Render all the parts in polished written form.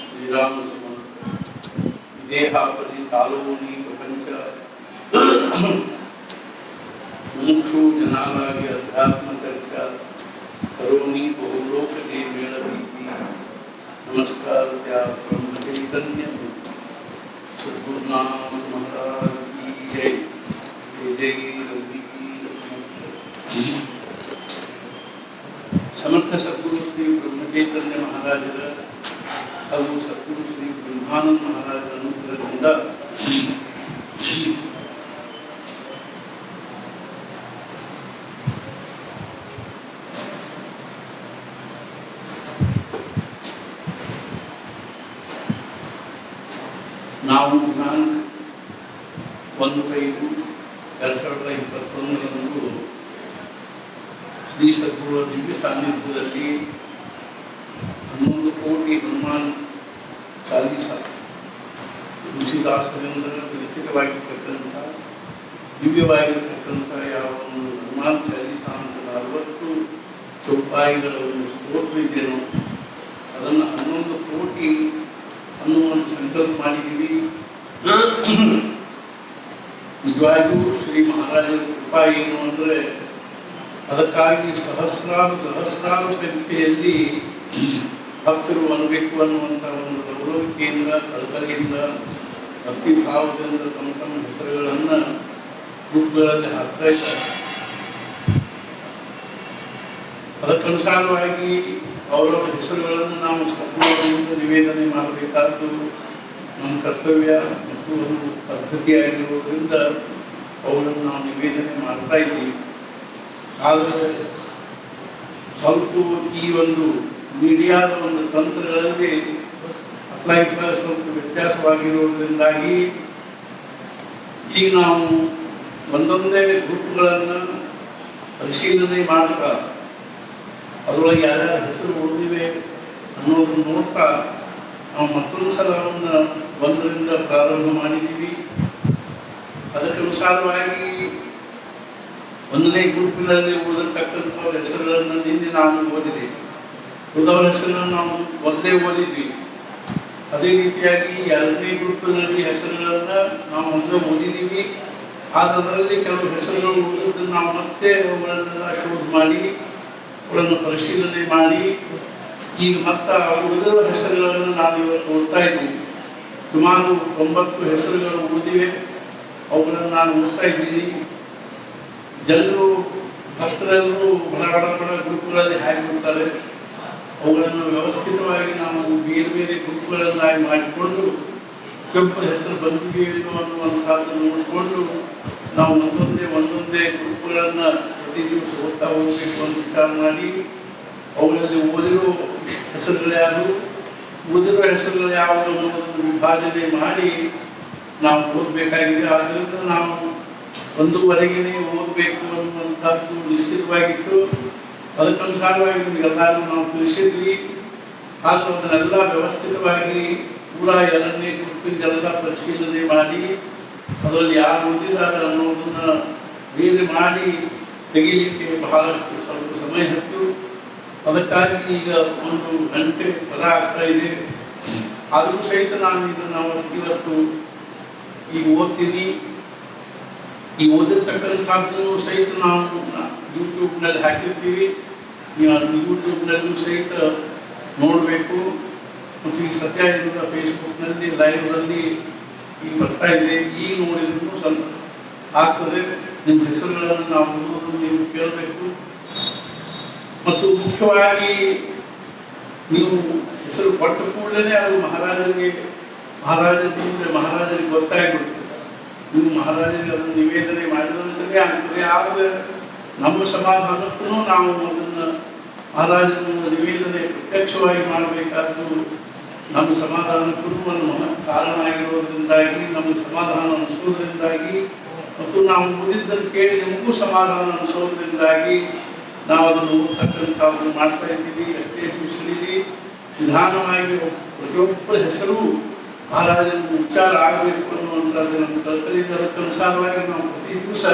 ಶ್ರೀರಾಮ ದೇಹಾಪರಿ ತಾಲೂನಿ ಪ್ರಪಂಚ ಮುಮುಕ್ಷು ಜನಾಲಾಗಿ ಅಧ್ಯಾತ್ಮ ಚರ್ಚಾ ಕರೋನಿ ಬಹುಲೋಕ ದೇ ಮೇಳ ಪ್ರೀತಿ ನಮಸ್ಕಾರ त्या ब्रह्म चैतन्य सद्गुरुनाथ महाराज की जय जय रघुवीर समर्थ सद्गुरु श्री ब्रह्म चैतन्य महाराजರ ಹಾಗೂ ಸದ್ಗುರು ಶ್ರೀ ಬ್ರಹ್ಮಾನಂದ ಮಹಾರಾಜರ ಅನುಗ್ರಹದಿಂದ ನಾವು ದಿನಾಂಕ 1/5/2021ರಂದು ಶ್ರೀ ಸದ್ಗುರುಗಳ ದಿವ್ಯ ಸಾನ್ನಿಧ್ಯದಲ್ಲಿ 11 ಕೋಟಿ ಹನುಮಾನ್ ಚಾಲೀಸ ತುಳಸಿದಾಸರಿಂದ ವಿರಚಿತವಾಗಿರ್ತಕ್ಕಂಥ ದಿವ್ಯವಾಗಿರ್ತಕ್ಕಂಥ ಯಾವ ಒಂದು ಹನುಮಾನ್ ಚಾಲೀಸ ಅಂತ 40 ಚೌಪಾಯಿಗಳ ಒಂದು ಸ್ತೋತ್ರ ಇದೆಯೋ ಅದನ್ನು 11 ಕೋಟಿ ಅನ್ನುವಂಥ ಸಂಕಲ್ಪ ಮಾಡಿದ್ದೀವಿ. ನಿಜವಾಗಿಯೂ ಶ್ರೀ ಮಹಾರಾಜರ ಕೃಪಾ ಏನು ಅಂದರೆ ಅದಕ್ಕಾಗಿ ಸಹಸ್ರಾರು ಸಂಖ್ಯೆಯಲ್ಲಿ ಭಕ್ತರು ಅನ್ನಬೇಕು ಅನ್ನುವಂಥ ಒಂದು ಗೌರವಿಕೆಯಿಂದ ಕಳಕಳಿಯಿಂದ ಭಕ್ತಿಭಾವದಿಂದ ತಮ್ಮ ತಮ್ಮ ಹೆಸರುಗಳನ್ನು ಗ್ರೂಪ್ಗಳಲ್ಲಿ ಹಾಕ್ತಾ ಇದ್ದಾರೆ. ಅದಕ್ಕನುಸಾರವಾಗಿ ಅವರವರ ಹೆಸರುಗಳನ್ನು ನಾವು ಸದ್ಗುರುಗಳಿಂದ ನಿವೇದನೆ ಮಾಡಬೇಕಾದ್ದು ನಮ್ಮ ಕರ್ತವ್ಯ ಮತ್ತು ಒಂದು ಪದ್ಧತಿಯಾಗಿರುವುದರಿಂದ ಅವುಗಳನ್ನು ನಾವು ನಿವೇದನೆ ಮಾಡ್ತಾ ಇದ್ದೀವಿ. ಆದರೆ ಸ್ವಲ್ಪ ಈ ಒಂದು ಮೀಡಿಯಾದ ಒಂದು ತಂತ್ರಗಳಲ್ಲಿ ಅತ್ಲಾಗಿತ್ತ ಸ್ವಲ್ಪ ವ್ಯತ್ಯಾಸವಾಗಿರುವುದರಿಂದಾಗಿ ಈಗ ನಾವು ಒಂದೊಂದೇ ಗ್ರೂಪ್ಗಳನ್ನು ಪರಿಶೀಲನೆ ಮಾಡ್ತಾ ಅದರೊಳಗೆ ಯಾರ್ಯಾರ ಹೆಸರು ಉಳಿದಿವೆ ಅನ್ನೋದನ್ನು ನೋಡ್ತಾ ನಾವು ಮತ್ತೊಂದು ಸಲ ಅವನ್ನ 1ರಿಂದ ಪ್ರಾರಂಭ ಮಾಡಿದ್ದೀವಿ. ಅದಕ್ಕನುಸಾರವಾಗಿ 1ನೇ ಗ್ರೂಪಿನಲ್ಲಿ ಉಳಿದಿರ್ತಕ್ಕಂಥವ್ರ ಹೆಸರುಗಳನ್ನು ನಿನ್ನೆ ನಾವು ಓದಿದೆ, ಉಳಿದವರ ಹೆಸರುಗಳನ್ನು ನಾವು ಮೊದಲೇ ಓದಿದ್ವಿ. ಅದೇ ರೀತಿಯಾಗಿ 2ನೇ ಗ್ರೂಪಿನಲ್ಲಿ ಹೆಸರುಗಳನ್ನು ನಾವು ಮೊದಲೇ ಓದಿದ್ದೀವಿ. ಅದರಲ್ಲಿ ಕೆಲವು ಹೆಸರುಗಳು ಉಳಿದದ್ದನ್ನು ನಾವು ಮತ್ತೆ ಅವುಗಳನ್ನೆಲ್ಲ ಶೋಧ ಮಾಡಿ ಅವುಗಳನ್ನು ಪರಿಶೀಲನೆ ಮಾಡಿ ಈಗ ಮತ್ತೆ ಉಳಿದಿರುವ ಹೆಸರುಗಳನ್ನು ನಾವು ಇವತ್ತು ಓದ್ತಾ ಇದ್ದೀವಿ. ಸುಮಾರು 9 ಹೆಸರುಗಳು ಉಳಿದಿವೆ, ಅವುಗಳನ್ನು ನಾನು ಓದ್ತಾ ಇದ್ದೀನಿ. ಜನರು ಭಕ್ತರೆಲ್ಲರೂ ಬಡ ಗ್ರೂಪ್ಗಳಲ್ಲಿ ಹಾಕಿ ಬಿಡ್ತಾರೆ. ಅವುಗಳನ್ನು ವ್ಯವಸ್ಥಿತವಾಗಿ ನಾವು ಬೇರೆ ಬೇರೆ ಗ್ರೂಪ್ಗಳನ್ನಾಗಿ ಮಾಡಿಕೊಂಡು ಕೆಂಪು ಹೆಸರು ಬಂದಿದೆಯೋ ಅನ್ನುವಂಥದ್ದನ್ನು ನೋಡಿಕೊಂಡು ನಾವು ಒಂದೊಂದೇ ಗ್ರೂಪ್ಗಳನ್ನು ಪ್ರತಿ ದಿವಸ ಓದ್ತಾ ಹೋಗಬೇಕು ಅಂತ ವಿಚಾರ ಮಾಡಿ ಅವುಗಳಲ್ಲಿ ಓದಿರೋ ಹೆಸರುಗಳು ಯಾರು, ಉಳಿದಿರೋ ಹೆಸರುಗಳು ಯಾವುವು ಅನ್ನೋದನ್ನು ವಿಭಾಜನೆ ಮಾಡಿ ನಾವು ಓದಬೇಕಾಗಿದೆ. ಆದ್ದರಿಂದ ನಾವು 1ವರೆಗೆ ಓದಬೇಕು ಅನ್ನುವಂಥದ್ದು ನಿಶ್ಚಿತವಾಗಿತ್ತು. ಅದಕ್ಕನುಸಾರವಾಗಿ ನಿಮಗೆಲ್ಲರೂ ನಾವು ತಿಳಿಸಿದ್ವಿ. ಆದರೂ ಅದನ್ನೆಲ್ಲ ವ್ಯವಸ್ಥಿತವಾಗಿ ಕೂಡ 2ನೇ ಗ್ರೂಪಿಂದೆಲ್ಲ ಪರಿಶೀಲನೆ ಮಾಡಿ ಅದರಲ್ಲಿ ಯಾರು ಓದಿದ್ದಾರೆ ಅನ್ನೋದನ್ನು ಬೇರೆ ಮಾಡಿ ತೆಗಿಲಿಕ್ಕೆ ಬಹಳಷ್ಟು ಸ್ವಲ್ಪ ಸಮಯ ಇತ್ತು. ಅದಕ್ಕಾಗಿ ಈಗ 1 ಗಂಟೆ ಪದ ಆಗ್ತಾ ಇದೆ. ಆದರೂ ಸಹಿತ ನಾನು ಇದನ್ನು ಇವತ್ತು ಈಗ ಓದ್ತೀನಿ. ಈ ಓದಿರ್ತಕ್ಕಂಥದ್ದನ್ನು ಸಹಿತ ನಾವು ಯೂಟ್ಯೂಬ್ನಲ್ಲಿ ಹಾಕಿರ್ತೀವಿ. ಯೂಟ್ಯೂಬ್ನಲ್ಲೂ ಸಹಿತ ನೋಡಬೇಕು. ಮತ್ತು ಈ ಸದ್ಯ ಇರುವ ಫೇಸ್ಬುಕ್ನಲ್ಲಿ ಲೈವ್ನಲ್ಲಿ ಈಗ ಬರ್ತಾ ಇದೆ. ಈಗ ನೋಡಿದ್ರು ಸ್ವಲ್ಪ ಆಗ್ತದೆ. ನಿಮ್ಮ ಹೆಸರುಗಳನ್ನು ನಾವು ಓದೋದನ್ನು ನೀವು ಕೇಳಬೇಕು. ಮತ್ತು ಮುಖ್ಯವಾಗಿ ನೀವು ಹೆಸರು ಕೊಟ್ಟ ಕೂಡಲೇ ಅದು ಮಹಾರಾಜರಿಗೆ ಗೊತ್ತಾಗ್ಬಿಡ್ತದೆ. ನೀವು ಮಹಾರಾಜರಿಗೆ ಅದನ್ನು ನಿವೇದನೆ ಮಾಡಿದಂತೆಯೇ ಆಗ್ತದೆ. ಆದರೆ ನಮ್ಮ ಸಮಾಧಾನಕ್ಕೂ ನಾವು ಅದನ್ನು ಮಹಾರಾಜರನ್ನು ನಿವೇದನೆ ಪ್ರತ್ಯಕ್ಷವಾಗಿ ಮಾಡಬೇಕಾದ್ದು ನಮ್ಮ ಸಮಾಧಾನಕ್ಕೂ ಒಂದು ಕಾರಣ ಆಗಿರೋದ್ರಿಂದಾಗಿ, ನಮ್ಮ ಸಮಾಧಾನ ಅನಿಸೋದ್ರಿಂದಾಗಿ ಮತ್ತು ನಾವು ಓದಿದ್ದನ್ನು ಕೇಳಿ ನಿಮಗೂ ಸಮಾಧಾನ ಅನಿಸೋದ್ರಿಂದಾಗಿ ನಾವು ಅದನ್ನು ಓದ್ತಕ್ಕಂಥದ್ದು ಮಾಡ್ತಾ ಇದ್ದೀವಿ. ಅಷ್ಟೇ ತಿಳಿಸಲಿ ನಿಧಾನವಾಗಿ ಪ್ರತಿಯೊಬ್ಬರ ಹೆಸರು ಮಹಾರಾಜನ ಉಚ್ಚಾರ ಆಗಬೇಕು ಅನ್ನುವಂಥದ್ದು ನಮ್ಮ ಕಲ್ಪನೆಯಿಂದ. ಅದಕ್ಕನುಸಾರವಾಗಿ ನಾವು ಪ್ರತಿ ದಿವಸ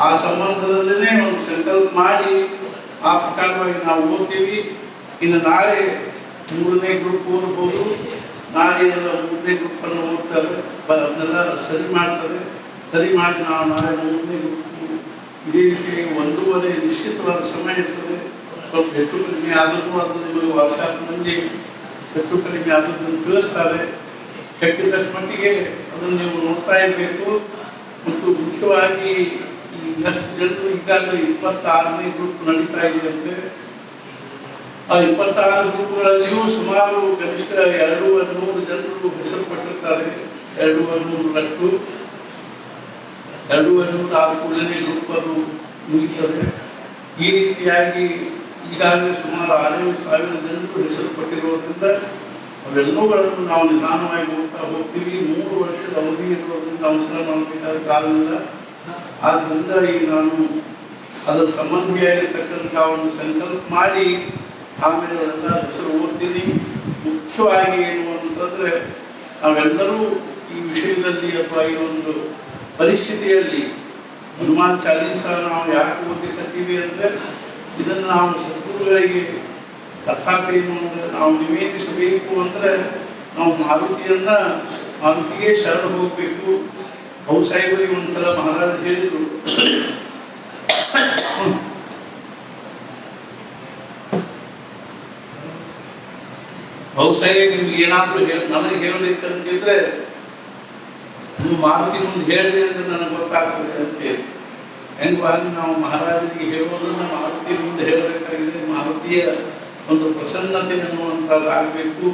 ಆ ಸಂಬಂಧದಲ್ಲೇ ಒಂದು ಸಂಕಲ್ಪ ಮಾಡಿ ಆ ಪ್ರಕಾರವಾಗಿ ನಾವು ಓದ್ತೀವಿ. ಇನ್ನು ನಾಳೆ 3ನೇ ಗ್ರೂಪ್ ಓದ್ಬೋದು. ನಾಳೆ ಎಲ್ಲ 3ನೇ ಗ್ರೂಪ್ ಅನ್ನು ಓದ್ತಾರೆ, ಅದನ್ನೆಲ್ಲ ಸರಿ ಮಾಡ್ತಾರೆ. ಸರಿ ಮಾಡಿ ನಾವು ನಾಳೆ 3ನೇ ಗ್ರೂಪ್ ಇದೇ ರೀತಿ 1:30 ನಿಶ್ಚಿತವಾದ ಸಮಯ ಇರ್ತದೆ. ಸ್ವಲ್ಪ ಹೆಚ್ಚು ಕಡಿಮೆ ಆದರೂ ಅದು ನಿಮಗೆ ವರ್ಷಾತ್ನಲ್ಲಿ ಹೆಚ್ಚು ಕಡಿಮೆ ಆದದ್ದನ್ನು ತಿಳಿಸ್ತಾರೆ. ಶಕ್ತಿದಷ್ಟು ಮಟ್ಟಿಗೆ ಅದನ್ನು ನೀವು ನೋಡ್ತಾ ಇರಬೇಕು. ಮತ್ತು ಮುಖ್ಯವಾಗಿ ಈ ಎಷ್ಟು ಜನರು ಈಗಾಗಲೇ 26ನೇ ಗ್ರೂಪ್ ನಡೀತಾ ಇದೆ ಅಂತೆ. ಆ 26 ಗ್ರೂಪ್ಗಳಲ್ಲಿಯೂ ಸುಮಾರು ಕನಿಷ್ಠ 200 ಜನರು ಹೆಸರು ಪಟ್ಟಿರ್ತಾರೆ. 200 ಆದ ಕೂಡಲೇ ಗ್ರೂಪ್ ಅದು ಮುಗಿತದೆ. ಈ ರೀತಿಯಾಗಿ ಈಗಾಗಲೇ ಸುಮಾರು 60,000 ಜನರು ಹೆಸರು ಪಟ್ಟಿರೋದ್ರಿಂದ ಅವೆಲ್ಲವುಗಳನ್ನು ನಾವು ನಿಧಾನವಾಗಿ ಹೋಗ್ತಾ ಹೋಗ್ತೀವಿ. 3 ವರ್ಷದ ಅವಧಿ ಇರೋದ್ರಿಂದ ಅವಸರ ಮಾಡಬೇಕಾದ ಕಾಲವಿಲ್ಲ. ಆದ್ದರಿಂದ ಈಗ ನಾನು ಅದರ ಸಂಬಂಧಿಯಾಗಿರ್ತಕ್ಕಂಥ ಒಂದು ಸಂಕಲ್ಪ ಮಾಡಿ ಆಮೇಲೆ ಎಲ್ಲ ಹೆಸರು ಓದ್ತೀನಿ. ಮುಖ್ಯವಾಗಿ ಏನು ಅಂತಂದ್ರೆ ನಾವೆಲ್ಲರೂ ಈ ವಿಷಯದಲ್ಲಿ ಅಥವಾ ಈ ಒಂದು ಪರಿಸ್ಥಿತಿಯಲ್ಲಿ ಹನುಮಾನ್ ಚಾಲೀಸ ನಾವು ಯಾಕೆ ಓದಲಿಕ್ಕತ್ತೀವಿ ಅಂದ್ರೆ ಇದನ್ನು ನಾವು ಸದ್ಗುರುಗಳಿಗೆ ಅರ್ಥಾತ್ ಏನು ಅಂದ್ರೆ ನಾವು ನಿವೇದಿಸಬೇಕು ಅಂದ್ರೆ ನಾವು ಮಾರುತಿಗೆ ಶರಣ ಹೋಗ್ಬೇಕು. ಸಾಹೇಬರಿಗೆ ಒಂದ್ಸಲ ಮಹಾರಾಜ ಹೇಳಿದ್ರು, ಸಾಹೇಬ್ ನಿಮ್ಗೆ ಏನಾದ್ರೂ ನನಗೆ ಹೇಳಬೇಕಂತಿದ್ರೆ ನೀವು ಮಾರುತಿ ಮುಂದೆ ಹೇಳಿದೆ ಅಂತ ನನಗೆ ಗೊತ್ತಾಗ್ತದೆ ಅಂತ ಹೇಳಿ. ಹೆಂಗಾಗಿ ನಾವು ಮಹಾರಾಜರಿಗೆ ಹೇಳೋದನ್ನ ಮಾರುತಿ ಮುಂದೆ ಹೇಳಬೇಕಾಗಿದೆ. ಮಾರುತಿಯ ಒಂದು ಪ್ರಸನ್ನತೆ ಅನ್ನುವಂಥದ್ದಾಗಬೇಕು.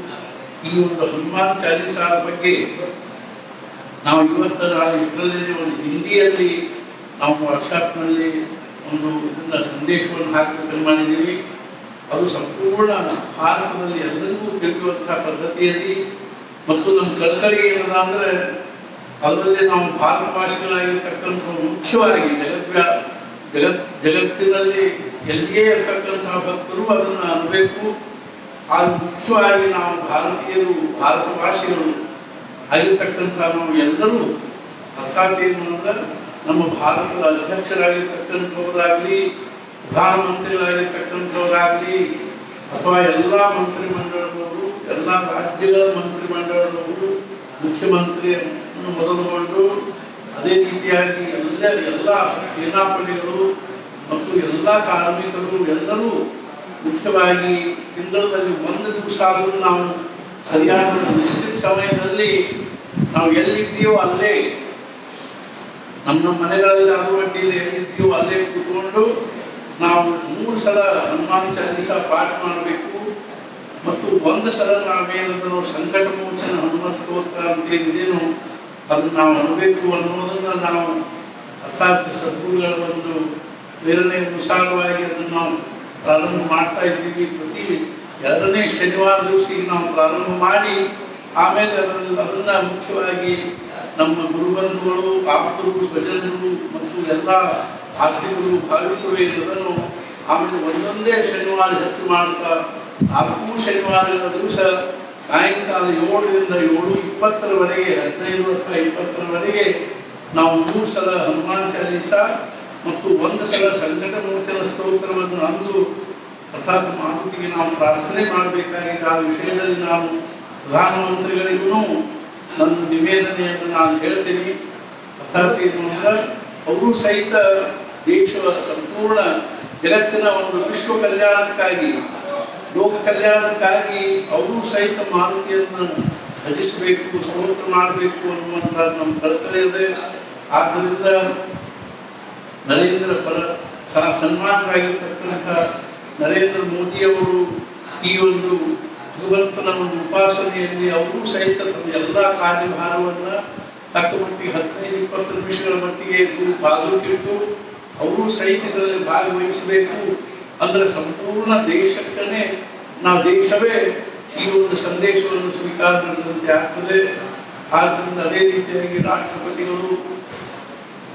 ಈ ಒಂದು ಹನುಮಾನ್ ಚಾಲೀಸ ಬಗ್ಗೆ ನಾವು ಇವತ್ತು ಇಷ್ಟರಲ್ಲೇ ಒಂದು ಹಿಂದಿಯಲ್ಲಿ ನಾವು ವಾಟ್ಸಾಪ್ನಲ್ಲಿ ಒಂದು ಇದನ್ನ ಸಂದೇಶವನ್ನು ಹಾಕಬೇಕು ಮಾಡಿದ್ದೀವಿ. ಅದು ಸಂಪೂರ್ಣ ಭಾರತದಲ್ಲಿ ಎಲ್ಲರಿಗೂ ತಿಳಿಯುವಂತಹ ಪದ್ಧತಿಯಲ್ಲಿ ಮತ್ತು ನಮ್ಮ ಕಳಕಳಿ ಏನದ ಅಂದ್ರೆ ಅದರಲ್ಲಿ ನಾವು ಭಾರತವಾಸಿಗಳಾಗಿರ್ತಕ್ಕಂಥ ಮುಖ್ಯವಾಗಿ ಜಗತ್ತಿನಲ್ಲಿ ಎಲ್ಲಿಯೇ ಇರ್ತಕ್ಕಂತಹ ಭಕ್ತರು ಅದನ್ನು ಅನ್ಬೇಕು. ಅದು ಮುಖ್ಯವಾಗಿ ನಾವು ಭಾರತೀಯರು ಭಾರತವಾಸಿಗಳು ಆಗಿರ್ತಕ್ಕಂಥ ನಾವು ಎಲ್ಲರೂ ಅರ್ಥಾತ್ ಏನು ಅಂದ್ರೆ ನಮ್ಮ ಭಾರತದ ಅಧ್ಯಕ್ಷರಾಗಿರ್ತಕ್ಕಂಥವರಾಗಲಿ, ಪ್ರಧಾನಮಂತ್ರಿಗಳಾಗಿರ್ತಕ್ಕಂಥವರಾಗಲಿ, ಅಥವಾ ಎಲ್ಲ ಮಂತ್ರಿಮಂಡಲದವರು, ಎಲ್ಲ ರಾಜ್ಯಗಳ ಮಂತ್ರಿಮಂಡಲದವರು, ಮುಖ್ಯಮಂತ್ರಿ ಮೊದಲುಗೊಂಡು ಅದೇ ರೀತಿಯಾಗಿ ಎಲ್ಲ ಸೇನಾಪಡೆಗಳು ಮತ್ತು ಎಲ್ಲ ಕಾರ್ಮಿಕರು ಎಲ್ಲರೂ ಮುಖ್ಯವಾಗಿ ತಿಂಗಳಲ್ಲಿ 1 ದಿವಸ ಆದರೂ ನಾವು ಸರಿಯಾದ ನಿಶ್ಚಿತ ಸಮಯದಲ್ಲಿ ನಾವು ಎಲ್ಲಿದ್ದೀವೋ ಅಲ್ಲೇ ನಮ್ಮ ಮನೆಗಳಲ್ಲಿ ಅಡುವಟ್ಟಿಯಲ್ಲಿ ಎಲ್ಲಿದ್ದೀವೋ ಅಲ್ಲೇ ಕೂತ್ಕೊಂಡು ನಾವು 3 ಸಲ ಹನುಮಾನ್ ಚಾಲೀಸ ಪಾಠ ಮಾಡಬೇಕು. ಮತ್ತು 1 ಸಲ ನಾವೇನಾದರೂ ಸಂಕಟ ಮೋಚನ ಹನುಮತ್ ಸ್ತೋತ್ರ ಅಂತ ಏನಿದೇನೋ ಅದನ್ನು ನಾವು ಅನ್ಬೇಕು ಅನ್ನೋದನ್ನ ನಾವು ಅರ್ಥಾತ್ ಸದ್ಗುರುಗಳ ಒಂದು ಪ್ರೇರಣೆ ಅನುಸಾರವಾಗಿ ಅದನ್ನು ನಾವು ಪ್ರಾರಂಭ ಮಾಡ್ತಾ ಇದ್ದೀವಿ. ಪ್ರತಿ 2ನೇ ಶನಿವಾರ ದಿವಸ ನಾವು ಪ್ರಾರಂಭ ಮಾಡಿ ಆಮೇಲೆ ಅದನ್ನ ಮುಖ್ಯವಾಗಿ ನಮ್ಮ ಗುರುಬಂಧುಗಳು, ಆಪ್ತರು, ಸ್ವಜನರು ಮತ್ತು ಎಲ್ಲ ಆಸ್ತಿಕರು, ಭಾವಿಕರು ಇದನ್ನು ಆಮೇಲೆ ಒಂದೊಂದೇ ಶನಿವಾರ ಹೆಚ್ಚು ಮಾಡ್ತಾ 4 ಶನಿವಾರಗಳ ದಿವಸ ಸಾಯಂಕಾಲ 7ರಿಂದ 7:20 15 ಅಥವಾ 20 ನಾವು 3 ಸಲ ಹನುಮಾನ್ ಚಾಲೀಸ ಮತ್ತು 1 ಸಲ ಸಂಕಟ ಮೋಚನ ಸ್ತೋತ್ರವನ್ನು ಅಂದು ಅರ್ಥಾತ್ ಮಾರುತಿಗೆ ನಾವು ಪ್ರಾರ್ಥನೆ ಮಾಡಬೇಕಾಗಿದೆ. ಆ ವಿಷಯದಲ್ಲಿ ನಾನು ಪ್ರಧಾನಮಂತ್ರಿಗಳಿಗೂ ನನ್ನ ನಿವೇದನೆಯನ್ನು ನಾನು ಹೇಳ್ತೀನಿ. ಅರ್ಥಾತ್ ಏನು ಅಂದ್ರೆ ಅವರು ಸಹಿತ ದೇಶದ ಸಂಪೂರ್ಣ ಜಗತ್ತಿನ ಒಂದು ವಿಶ್ವ ಕಲ್ಯಾಣಕ್ಕಾಗಿ, ಲೋಕ ಕಲ್ಯಾಣಕ್ಕಾಗಿ ಅವರು ಸಹಿತ ಮಾರುತಿಯನ್ನು ಭಜಿಸಬೇಕು, ಸ್ತೋತ್ರ ಮಾಡಬೇಕು ಅನ್ನುವಂಥದ್ದು ನಮ್ಮ ಕಳಕಳಿ ಇದೆ. ಆದ್ದರಿಂದ ಸನ್ಮಾನರಾಗಿರ್ತಕ್ಕಂಥ ನರೇಂದ್ರ ಮೋದಿಯವರು ಈ ಒಂದು ಭಗವಂತನ ಒಂದು ಉಪಾಸನೆಯಲ್ಲಿ ಅವರು ಸಹಿತ ತಮ್ಮ ಎಲ್ಲ ಕಾರ್ಯಭಾರವನ್ನು ತಕ್ಕ ಮಟ್ಟಿಗೆ 15-20 ನಿಮಿಷಗಳ ಮಟ್ಟಿಗೆ ಬಾಗಿಲಿಟ್ಟು ಅವರು ಸಹಿತ ಇದರಲ್ಲಿ ಭಾಗವಹಿಸಬೇಕು. ಅಂದ್ರೆ ಸಂಪೂರ್ಣ ದೇಶಕ್ಕನೇ ದೇಶವೇ ಈ ಒಂದು ಸಂದೇಶವನ್ನು ಸ್ವೀಕಾರ ಮಾಡಿದಂತೆ ಆಗ್ತದೆ. ಆದ್ದರಿಂದ ಅದೇ ರೀತಿಯಾಗಿ ರಾಷ್ಟ್ರಪತಿಗಳು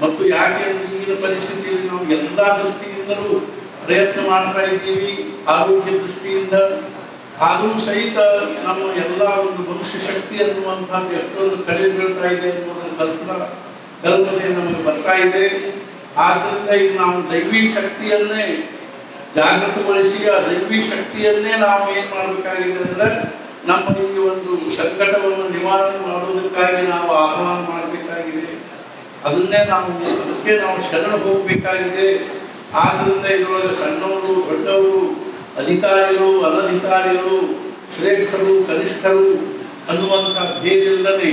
ಮತ್ತು ಯಾಕೆ ಈಗಿನ ಪರಿಸ್ಥಿತಿಯಲ್ಲಿ ನಾವು ಎಲ್ಲ ದೃಷ್ಟಿಯಿಂದಲೂ ಪ್ರಯತ್ನ ಮಾಡ್ತಾ ಇದ್ದೀವಿ, ಆರೋಗ್ಯ ದೃಷ್ಟಿಯಿಂದ. ಆದರೂ ಸಹಿತ ನಮ್ಮ ಎಲ್ಲ ಒಂದು ಮನುಷ್ಯ ಶಕ್ತಿ ಅನ್ನುವಂಥದ್ದು ಎಷ್ಟೊಂದು ಕಡಿಮೆ ಬೀಳ್ತಾ ಇದೆ ಅನ್ನೋದರ ಕಲ್ಪನೆ ನಮಗೆ ಬರ್ತಾ ಇದೆ. ಆದ್ದರಿಂದ ಈಗ ನಾವು ದೈವಿ ಶಕ್ತಿಯನ್ನೇ ಜಾಗೃತಗೊಳಿಸಿ ಆ ದೈವಿ ಶಕ್ತಿಯನ್ನೇ ನಾವು ಏನ್ ಮಾಡಬೇಕಾಗಿದೆ ಅಂದ್ರೆ ನಮ್ಮ ಈ ಒಂದು ಸಂಕಟವನ್ನು ನಿವಾರಣೆ ಮಾಡುವುದಕ್ಕಾಗಿ ನಾವು ಆಹ್ವಾನ ಮಾಡಬೇಕಾಗಿದೆ. ಅದಕ್ಕೆ ನಾವು ಶರಣ ಹೋಗಬೇಕಾಗಿದೆ. ಆದ್ರಿಂದ ಇದರೊಳಗೆ ಸಣ್ಣವರು ದೊಡ್ಡವರು, ಅಧಿಕಾರಿಗಳು ಅನಧಿಕಾರಿಗಳು, ಶ್ರೇಷ್ಠರು ಕನಿಷ್ಠರು ಅನ್ನುವಂಥ ಭೇದ ಇಲ್ಲದೆ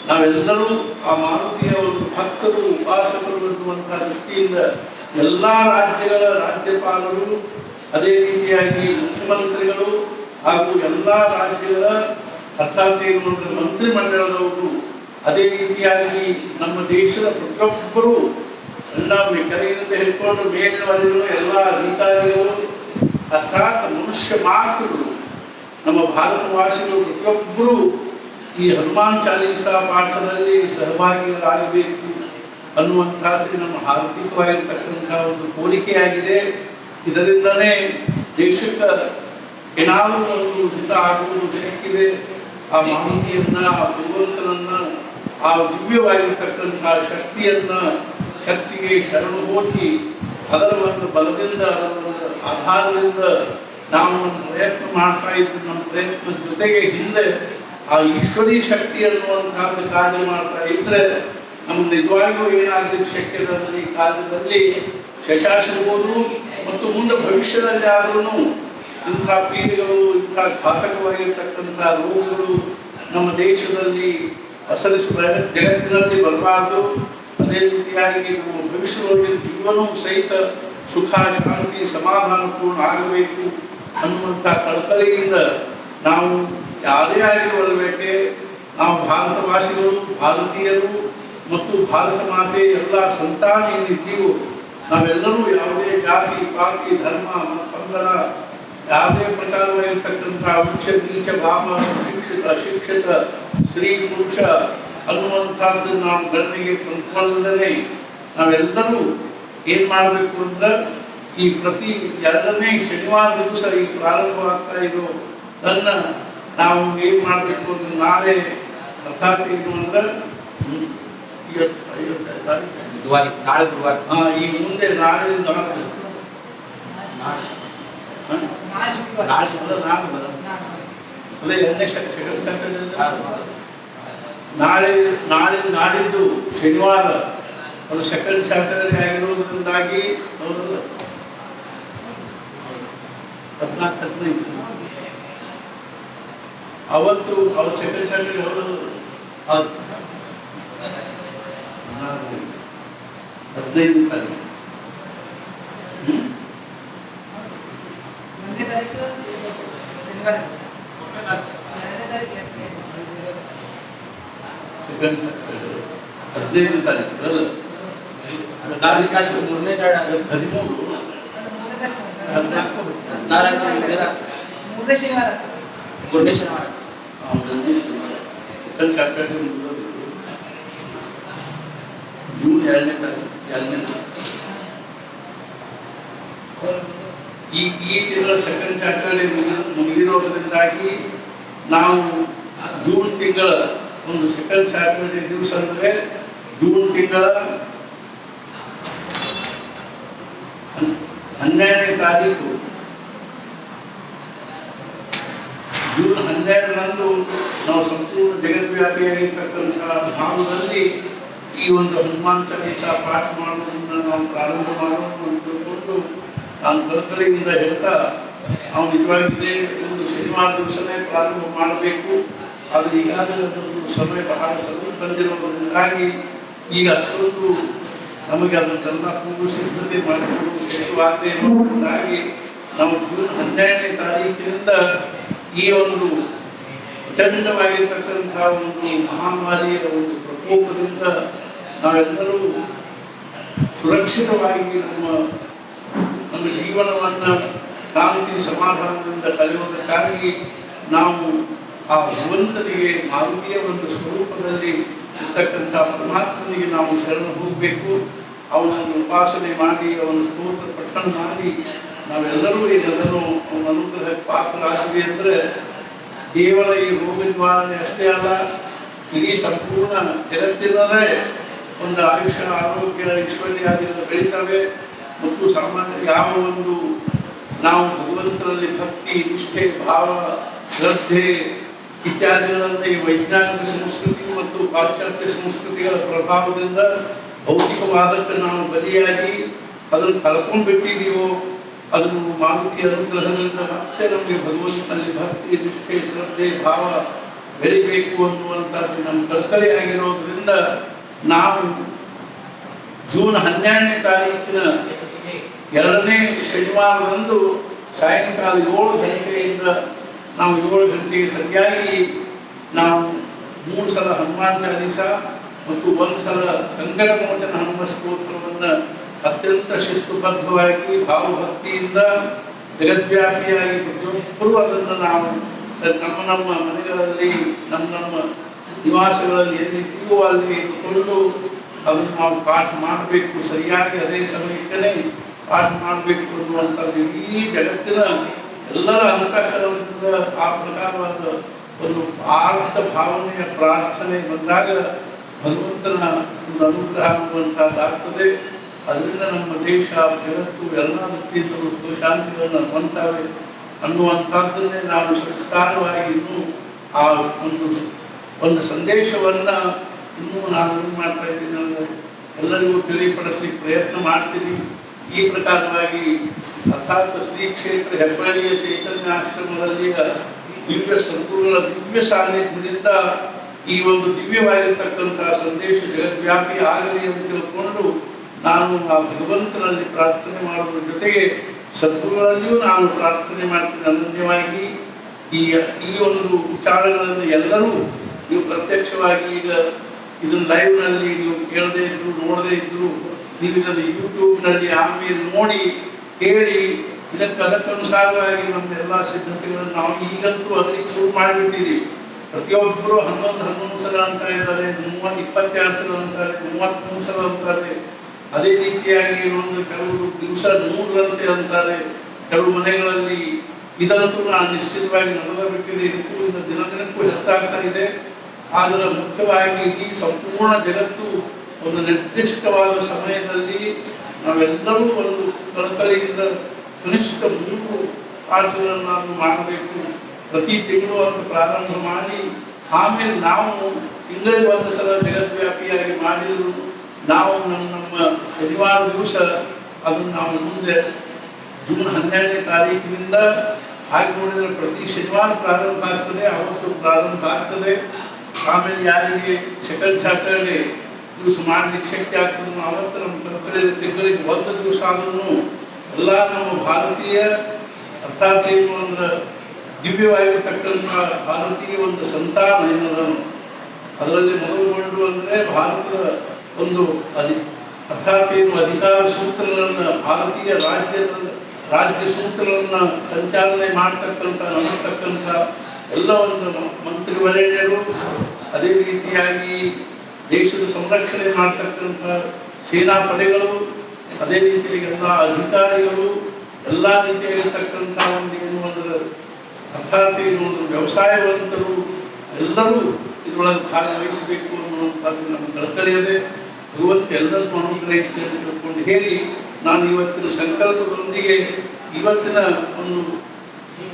ನಾವೆಲ್ಲರೂ ಆ ಮಾರುತಿಯ ಒಂದು ಭಕ್ತರು ಉಪಾಸಕರು ಎನ್ನುವಂಥ ದೃಷ್ಟಿಯಿಂದ ಎಲ್ಲ ರಾಜ್ಯಗಳ ರಾಜ್ಯಪಾಲರು, ಅದೇ ರೀತಿಯಾಗಿ ಮುಖ್ಯಮಂತ್ರಿಗಳು ಹಾಗೂ ಎಲ್ಲ ರಾಜ್ಯಗಳ ಅರ್ಥಾತ್ ಮಂತ್ರಿಮಂಡಲದವರು, ಅದೇ ರೀತಿಯಾಗಿ ನಮ್ಮ ದೇಶದ ಪ್ರತಿಯೊಬ್ಬರು ಸಣ್ಣ ಕೆಳಗಿನಿಂದ ಹಿಡ್ಕೊಂಡು ಮೇಲಿನವರೆಗೂ ಎಲ್ಲ ಅಧಿಕಾರಿಗಳು ಅರ್ಥಾತ್ ಮನುಷ್ಯ ಮಾತೃಗಳು ನಮ್ಮ ಭಾರತವಾಸಿಗಳು ಪ್ರತಿಯೊಬ್ಬರು ಈ ಹನುಮಾನ್ ಚಾಲೀಸಾ ಪಾಠದಲ್ಲಿ ಸಹಭಾಗಿಗಳಾಗಬೇಕು ಅನ್ನುವಂಥದ್ದು ನಮ್ಮ ಹಾರ್ದಿಕವಾಗಿರ್ತಕ್ಕಂಥ ಒಂದು ಕೋರಿಕೆಯಾಗಿದೆ. ಇದರಿಂದನೇ ದೇಶಕ್ಕೆ ಏನಾದರೂ ಒಂದು ಹಿತ ಆಗುವುದು ಶಕ್ತಿದೆ. ಆ ಮಾಹಿತಿಯನ್ನ, ಆ ಭಗವಂತನನ್ನ, ಆ ದಿವ್ಯವಾಗಿರ್ತಕ್ಕಂಥ ಶಕ್ತಿಗೆ ಶರಣು ಹೋಗಿ ಅದರ ಒಂದು ಬಲದಿಂದ, ಅದರ ಒಂದು ಆಧಾರದಿಂದ ನಾವು ಒಂದು ಪ್ರಯತ್ನ ಮಾಡ್ತಾ ಇದ್ದು, ನಮ್ಮ ಪ್ರಯತ್ನದ ಜೊತೆಗೆ ಹಿಂದೆ ಆ ಈಶ್ವರೀ ಶಕ್ತಿ ಅನ್ನುವಂತಹದ್ದು ಕಾರ್ಯ ಮಾಡ್ತಾ ಇದ್ರೆ ನಮ್ಗೆ ನಿಜವಾಗಿಯೂ ಏನಾಗಲಿಕ್ಕೆ ಶಕ್ಯದ ಈ ಕಾಲದಲ್ಲಿ ಶಶಾಸಿರ್ಬೋದು. ಮತ್ತು ಮುಂದೆ ಭವಿಷ್ಯದಲ್ಲಿ ಆದ್ರೂ ಇಂಥ ಪೀಡೆಗಳು, ಇಂಥ ಘಾತಕವಾಗಿರ್ತಕ್ಕಂಥ ರೋಗಗಳು ನಮ್ಮ ದೇಶದಲ್ಲಿ ಜಗತ್ತಿನಲ್ಲಿ ಬರಬಾರದು. ಅದೇ ರೀತಿಯಾಗಿ ನಮ್ಮ ಭವಿಷ್ಯದಲ್ಲಿ ಜೀವನವೂ ಸಹಿತ ಸುಖ, ಶಾಂತಿ, ಸಮಾಧಾನಪೂರ್ಣ ಆಗಬೇಕು ಅನ್ನುವಂಥ ಕಳಕಳಿಯಿಂದ ನಾವು ಯಾವುದೇ ಆಗಿರಬೇಕೆ, ನಾವು ಭಾರತವಾಸಿಗಳು, ಭಾರತೀಯರು ಮತ್ತು ಭಾರತ ಮಾತೆ ಎಲ್ಲ ಸಂತಾನ ಏನಿದ್ದೀವೋ ನಾವೆಲ್ಲರೂ ಯಾವುದೇ ಜಾತಿ, ಪಾತಿ, ಧರ್ಮ, ಪಂಗಡ, ಯಾವುದೇ ಪ್ರಕಾರವಾಗಿರ್ತಕ್ಕಂಥ ಉಚ್ಚ ನೀಚ ಭಾವ, ಸುಶಿಕ್ಷಿತ, ಅಶಿಕ್ಷಿತ, ಸ್ತ್ರೀ ಪುರುಷ ಅನ್ನುವಂಥದ್ದು ನಾವು ಗಣನೆಗೆ ತಂದುಕೊಳ್ಳದೇ ನಾವೆಲ್ಲರೂ ಏನ್ ಮಾಡಬೇಕು ಅಂದ್ರೆ ಈ ಪ್ರತಿ 2ನೇ ಶನಿವಾರ ದಿವಸ ಈ ಪ್ರಾರಂಭವಾಗ್ತಾ ಇರೋ ನನ್ನ ನಾವು ಏನ್ ಮಾಡಬೇಕು ಅಂದ್ರೆ ನಾಳೆ ಅರ್ಥಾತ್ ಏನು ಅಂದ್ರೆ ಈ ಮುಂದೆ ನಾಳೆಯಿಂದ ಅದೇ 2ನೇ ನಾಳಿದ್ದು ಶನಿವಾರ ಅದು ಸೆಕೆಂಡ್ ಸ್ಯಾಟರ್ಡೇ ಆಗಿರುವುದರಿಂದಾಗಿ 14-15 ಅವತ್ತು ಸೆಕೆಂಡ್ ಸ್ಯಾಟರ್ಡೇ ಹೌದು 15 ತಾರೀಕು ಸೆಕೆಂಡ್ 15 ತಾರೀಕು 13 ಶನಿವಾರ ಜೂನ್ 2ನೇ ತಾರೀಕು ಈ ತಿಂಗಳ ಸೆಕೆಂಡ್ ಸ್ಯಾಟರ್ಡೇ ಮುಗಿದಿರೋದ್ರಿಂದಾಗಿ ನಾವು ಜೂನ್ ತಿಂಗಳ ಒಂದು ಸೆಕೆಂಡ್ ಸ್ಯಾಟರ್ಡೇ ದಿವಸ ಅಂದ್ರೆ ಜೂನ್ ತಿಂಗಳ 12ನೇ ತಾರೀಕು ಜೂನ್ 12ರಂದು ನಾವು ಸಂಪೂರ್ಣ ಜಗದ್ವ್ಯಾಪಿಯಾಗಿರ್ತಕ್ಕಂಥ ಭಾಗದಲ್ಲಿ ಈ ಒಂದು ಹನುಮಾನ್ ಚಾಲೀಸಾ ಪಾಠ ಮಾಡುವುದನ್ನು ನಾವು ಪ್ರಾರಂಭ ಮಾಡೋಣ ಅಂತ ತಿಳ್ಕೊಂಡು ನಾನು ಕಳಕಳಿಯಿಂದ ಹೇಳ್ತಾ ನಾವು ನಿಜವಾಗಿದೆ ಒಂದು ಶನಿವಾರ ದಿವಸನೇ ಪ್ರಾರಂಭ ಮಾಡಬೇಕು. ಆದರೆ ಈಗಾಗಲೇ ಅದೊಂದು ಸಮಯ ಬಹಳ ಸಮೀಪ ಬಂದಿರುವುದರಿಂದಾಗಿ ಈಗ ಅಷ್ಟೊಂದು ನಮಗೆ ಅದನ್ನೆಲ್ಲ ಪೂರ್ವ ಸಿದ್ಧತೆ ಮಾಡಿಕೊಳ್ಳುವುದು ಶಕ್ಯವಾಗದೇ ಇರುವುದರಿಂದಾಗಿ ನಾವು ಜೂನ್ 12ನೇ ತಾರೀಕಿನಿಂದ ಈ ಒಂದು ಪ್ರಚಂಡವಾಗಿರ್ತಕ್ಕಂಥ ಒಂದು ಮಹಾಮಾರಿಯ ಒಂದು ಪ್ರಕೋಪದಿಂದ ನಾವೆಲ್ಲರೂ ಸುರಕ್ಷಿತವಾಗಿ ನಮ್ಮ ಜೀವನವನ್ನು ಶಾಂತಿ ಸಮಾಧಾನದಿಂದ ಕಳೆಯುವುದಕ್ಕಾಗಿ ನಾವು ಆ ಭಗವಂತನಿಗೆ ಮಾರುತಿಯ ಒಂದು ಸ್ವರೂಪದಲ್ಲಿ ಇರ್ತಕ್ಕಂಥ ಪರಮಾತ್ಮನಿಗೆ ನಾವು ಶರಣ ಹೋಗಬೇಕು. ಅವನನ್ನು ಉಪಾಸನೆ ಮಾಡಿ ಅವನ ಸ್ತೋತ್ರ ಪಠಣ ಮಾಡಿ ನಾವೆಲ್ಲರೂ ಏನದನ್ನು ಅವನ ಅನುಗ್ರಹಕ್ಕೆ ಪಾತ್ರರಾದ್ವಿ ಅಂದರೆ ಕೇವಲ ಈ ರೋಗ ನಿವಾರಣೆ ಅಷ್ಟೇ ಅಲ್ಲ, ಇಡೀ ಸಂಪೂರ್ಣ ಜಗತ್ತಿನಲ್ಲೇ ಒಂದು ಆಯುಷ್ಯ ಆರೋಗ್ಯ ಐಶ್ವರ್ಯಾದಿಗಳು ಬೆಳೀತವೆ. ಮತ್ತು ಸಾಮಾನ್ಯ ಯಾವ ಒಂದು ನಾವು ಭಗವಂತನಲ್ಲಿ ಭಕ್ತಿ ನಿಷ್ಠೆ ಭಾವ ಶ್ರದ್ಧೆ ಇತ್ಯಾದಿಗಳಲ್ಲಿ ವೈಜ್ಞಾನಿಕ ಸಂಸ್ಕೃತಿ ಮತ್ತು ಪಾಶ್ಚಾತ್ಯ ಸಂಸ್ಕೃತಿಗಳ ಪ್ರಭಾವದಿಂದ ಭೌತಿಕವಾದಕ್ಕೆ ನಾವು ಬಲಿಯಾಗಿ ಅದನ್ನು ಕಳ್ಕೊಂಡ್ಬಿಟ್ಟಿದೀವೋ, ಅದನ್ನು ಮಾರುತಿಯ ಅನುಗ್ರಹದಿಂದ ಮತ್ತೆ ನಮಗೆ ಭಗವಂತನಲ್ಲಿ ಭಕ್ತಿ ನಿಷ್ಠೆ ಶ್ರದ್ಧೆ ಭಾವ ಬೆಳಿಬೇಕು ಅನ್ನುವಂಥದ್ದು ನಮ್ಮ ಕಳಕಳಿಯಾಗಿರೋದ್ರಿಂದ ನಾವು ಜೂನ್ 12ನೇ ತಾರೀಕಿನ 2ನೇ ಶನಿವಾರದಂದು ಸಾಯಂಕಾಲ 7 ಗಂಟೆಯಿಂದ ನಾವು 7 ಗಂಟೆಗೆ ಸರಿಯಾಗಿ ನಾವು 3 ಸಲ ಹನುಮಾನ್ ಚಾಲೀಸ ಮತ್ತು 1 ಸಲ ಸಂಕಟ ಮೋಚನ ಹನುಮ ಸ್ತೋತ್ರವನ್ನು ಅತ್ಯಂತ ಶಿಸ್ತುಬದ್ಧವಾಗಿ ಭಾವಭಕ್ತಿಯಿಂದ ಜಗದ್ವ್ಯಾಪಿಯಾಗಿ ಪ್ರತಿಯೊಬ್ಬರೂ ಅದನ್ನು ನಾವು ನಮ್ಮ ನಮ್ಮ ಮನೆಗಳಲ್ಲಿ ನಮ್ಮ ನಿವಾಸಗಳಲ್ಲಿ ಎಲ್ಲಿದ್ದೀವೋ ಅಲ್ಲಿ ಇಟ್ಟುಕೊಂಡು ಅದನ್ನು ನಾವು ಪಾಠ ಮಾಡಬೇಕು. ಸರಿಯಾಗಿ ಅದೇ ಸಮಯಕ್ಕೇ ಪಾಠ ಮಾಡಬೇಕು ಅನ್ನುವಂಥದ್ದು ಈ ಜಗತ್ತಿನ ಎಲ್ಲರ ಅಂತಃಕರಣದಿಂದ ಆ ಪ್ರಕಾರವಾದ ಒಂದು ಆರ್ಥ ಭಾವನೆಯ ಪ್ರಾರ್ಥನೆ ಬಂದಾಗ ಭಗವಂತನ ಒಂದು ಅನುಗ್ರಹ ಅನ್ನುವಂಥದ್ದಾಗ್ತದೆ. ಅದರಿಂದ ನಮ್ಮ ದೇಶ ಜಗತ್ತು ಎಲ್ಲ ದೃಷ್ಟಿಯಿಂದಲೂ ಸುಖಶಾಂತಿಗಳನ್ನು ಹೊಂದ್ತವೆ ಅನ್ನುವಂಥದ್ದನ್ನೇ ನಾನು ವಿಸ್ತಾರವಾಗಿ ಇನ್ನೂ ಆ ಒಂದು ಸಂದೇಶವನ್ನು ಇನ್ನೂ ನಾನು ಏನು ಮಾಡ್ತಾ ಇದ್ದೀನಿ ಅಂದರೆ ಎಲ್ಲರಿಗೂ ತಿಳಿಪಡಿಸಲಿಕ್ಕೆ ಪ್ರಯತ್ನ ಮಾಡ್ತೀನಿ. ಈ ಪ್ರಕಾರವಾಗಿ ಅರ್ಥಾತ್ ಶ್ರೀ ಕ್ಷೇತ್ರ ಹೆಬ್ಬಳ್ಳಿಯ ಚೈತನ್ಯಾಶ್ರಮದಲ್ಲಿಯ ದಿವ್ಯ ಸದ್ಗುರುಗಳ ದಿವ್ಯ ಸಾನ್ನಿಧ್ಯದಿಂದ ಈ ಒಂದು ದಿವ್ಯವಾಗಿರ್ತಕ್ಕಂತಹ ಸಂದೇಶ ಜಗದ್ವ್ಯಾಪಿ ಆಗಲಿ ಅಂತ ತಿಳ್ಕೊಂಡು ನಾನು ಆ ಭಗವಂತನಲ್ಲಿ ಪ್ರಾರ್ಥನೆ ಮಾಡೋದ್ರ ಜೊತೆಗೆ ಸದ್ಗುರುಗಳಲ್ಲಿಯೂ ನಾನು ಪ್ರಾರ್ಥನೆ ಮಾಡ್ತೀನಿ. ಅನನ್ಯವಾಗಿ ಈ ಒಂದು ವಿಚಾರಗಳನ್ನು ಎಲ್ಲರೂ ನೀವು ಪ್ರತ್ಯಕ್ಷವಾಗಿ ಈಗ ಇದನ್ನು ಲೈವ್ನಲ್ಲಿ ನೀವು ಕೇಳದೇ ಇದ್ರು ನೋಡದೇ ಇದ್ರು ನೀವು ಇದನ್ನು ಯೂಟ್ಯೂಬ್ನಲ್ಲಿ ಆಮೇಲೆ ನೋಡಿ ಕೇಳಿ ಅದಕ್ಕನುಸಾರವಾಗಿ ನಮ್ಮ ಎಲ್ಲ ಸಿದ್ಧತೆಗಳನ್ನು ನಾವು ಈಗಂತೂ ಅದಕ್ಕೆ ಶುರು ಮಾಡಿಬಿಟ್ಟಿದ್ದೀವಿ. ಪ್ರತಿಯೊಬ್ಬರು 11 ಸಲ ಅಂತ ಇದ್ದಾರೆ, 22 ಸಲ ಅಂತಾರೆ, 33 ಸಲ ಅಂತಾರೆ. ಅದೇ ರೀತಿಯಾಗಿ ಕೆಲವರು ದಿವಸ 100 ಗಂಟೆ ಅಂತಾರೆ. ಕೆಲವು ಮನೆಗಳಲ್ಲಿ ಇದಂತೂ ನಾನು ನಿಶ್ಚಿತವಾಗಿ ನಡೆದಬೇಕಿದೆ. ಇದಕ್ಕೂ ದಿನದಿನಕ್ಕೂ ಹೆಚ್ಚಾಗ್ತಾ ಇದೆ. ಆದರೆ ಮುಖ್ಯವಾಗಿ ಈ ಸಂಪೂರ್ಣ ಜಗತ್ತು ಒಂದು ನಿರ್ದಿಷ್ಟವಾದ ಸಮಯದಲ್ಲಿ ನಾವೆಲ್ಲರೂ ಒಂದು ಕಳಕಳಿಯಿಂದ ಕನಿಷ್ಠ 3 ಪಾಠಗಳನ್ನು ಮಾಡಬೇಕು. ಪ್ರತಿ ತಿಂಗಳು ಅಂತ ಪ್ರಾರಂಭ ಮಾಡಿ ಆಮೇಲೆ ನಾವು ತಿಂಗಳಿಗೆ 1 ಸಲ ಜಗದ್ವ್ಯಾಪಿಯಾಗಿ ಮಾಡಿದ್ರು ನಾವು ನಮ್ಮ ಶನಿವಾರ ದಿವಸ ಅದನ್ನು ನಾವು ಮುಂದೆ ಜೂನ್ 12ನೇ ತಾರೀಕಿನಿಂದ ಹಾಗೆ ನೋಡಿದರೆ ಪ್ರತಿ ಶನಿವಾರ ಪ್ರಾರಂಭ ಆಗ್ತದೆ, ಅವತ್ತು ಪ್ರಾರಂಭ ಆಗ್ತದೆ. ಆಮೇಲೆ ಯಾರಿಗೆ ಸೆಕೆಂಡ್ ಸ್ಯಾಟರ್ಡೇ ದಿವಸ ಮಾಡಲಿಕ್ಕೆ ಶಕ್ತಿ ಆಗ್ತದೆ ಅವತ್ತು ನಮ್ಮ ತಿಂಗಳಿಗೆ 1 ದಿವಸ ಆದ್ರೂ ಎಲ್ಲ ನಮ್ಮ ಭಾರತೀಯ ಅರ್ಥಾತ್ ಏನು ಅಂದ್ರೆ ದಿವ್ಯವಾಗಿರ್ತಕ್ಕಂಥ ಭಾರತೀಯ ಒಂದು ಸಂತಾನ ಏನದನ್ನು ಅದರಲ್ಲಿ ಮೊದಲುಗೊಂಡು ಅಂದರೆ ಭಾರತದ ಒಂದು ಅರ್ಥಾತ್ ಏನು ಅಧಿಕಾರ ಸೂತ್ರಗಳನ್ನು ಭಾರತೀಯ ರಾಜ್ಯ ಸೂತ್ರಗಳನ್ನು ಸಂಚಾಲನೆ ಮಾಡತಕ್ಕಂಥ ನಡೆಸ್ತಕ್ಕಂಥ ಎಲ್ಲ ಒಂದು ಮಂತ್ರಿವರೇಣ್ಯರು, ಅದೇ ರೀತಿಯಾಗಿ ದೇಶದ ಸಂರಕ್ಷಣೆ ಮಾಡತಕ್ಕಂಥ ಸೇನಾಪಡೆಗಳು, ಅದೇ ರೀತಿಯಾಗಿ ಎಲ್ಲ ಅಧಿಕಾರಿಗಳು, ಎಲ್ಲ ರೀತಿಯಾಗಿರ್ತಕ್ಕಂಥ ಒಂದು ಏನು ಅಂದ್ರೆ ಅರ್ಥಾತ್ ಏನು ಒಂದು ವ್ಯವಸಾಯವಂತರು ಎಲ್ಲರೂ ಇದರೊಳಗೆ ಭಾಗವಹಿಸಬೇಕು ಅನ್ನುವಂಥದ್ದು ನಮ್ಮ ಕಳಕಳಿಯದೆ. ಭಗವಂತ ಎಲ್ಲರನ್ನು ಅನುಗ್ರಹಿಸಿ ಅಂತ ತಿಳ್ಕೊಂಡು ಹೇಳಿ ನಾನು ಇವತ್ತಿನ ಸಂಕಲ್ಪದೊಂದಿಗೆ ಇವತ್ತಿನ ಒಂದು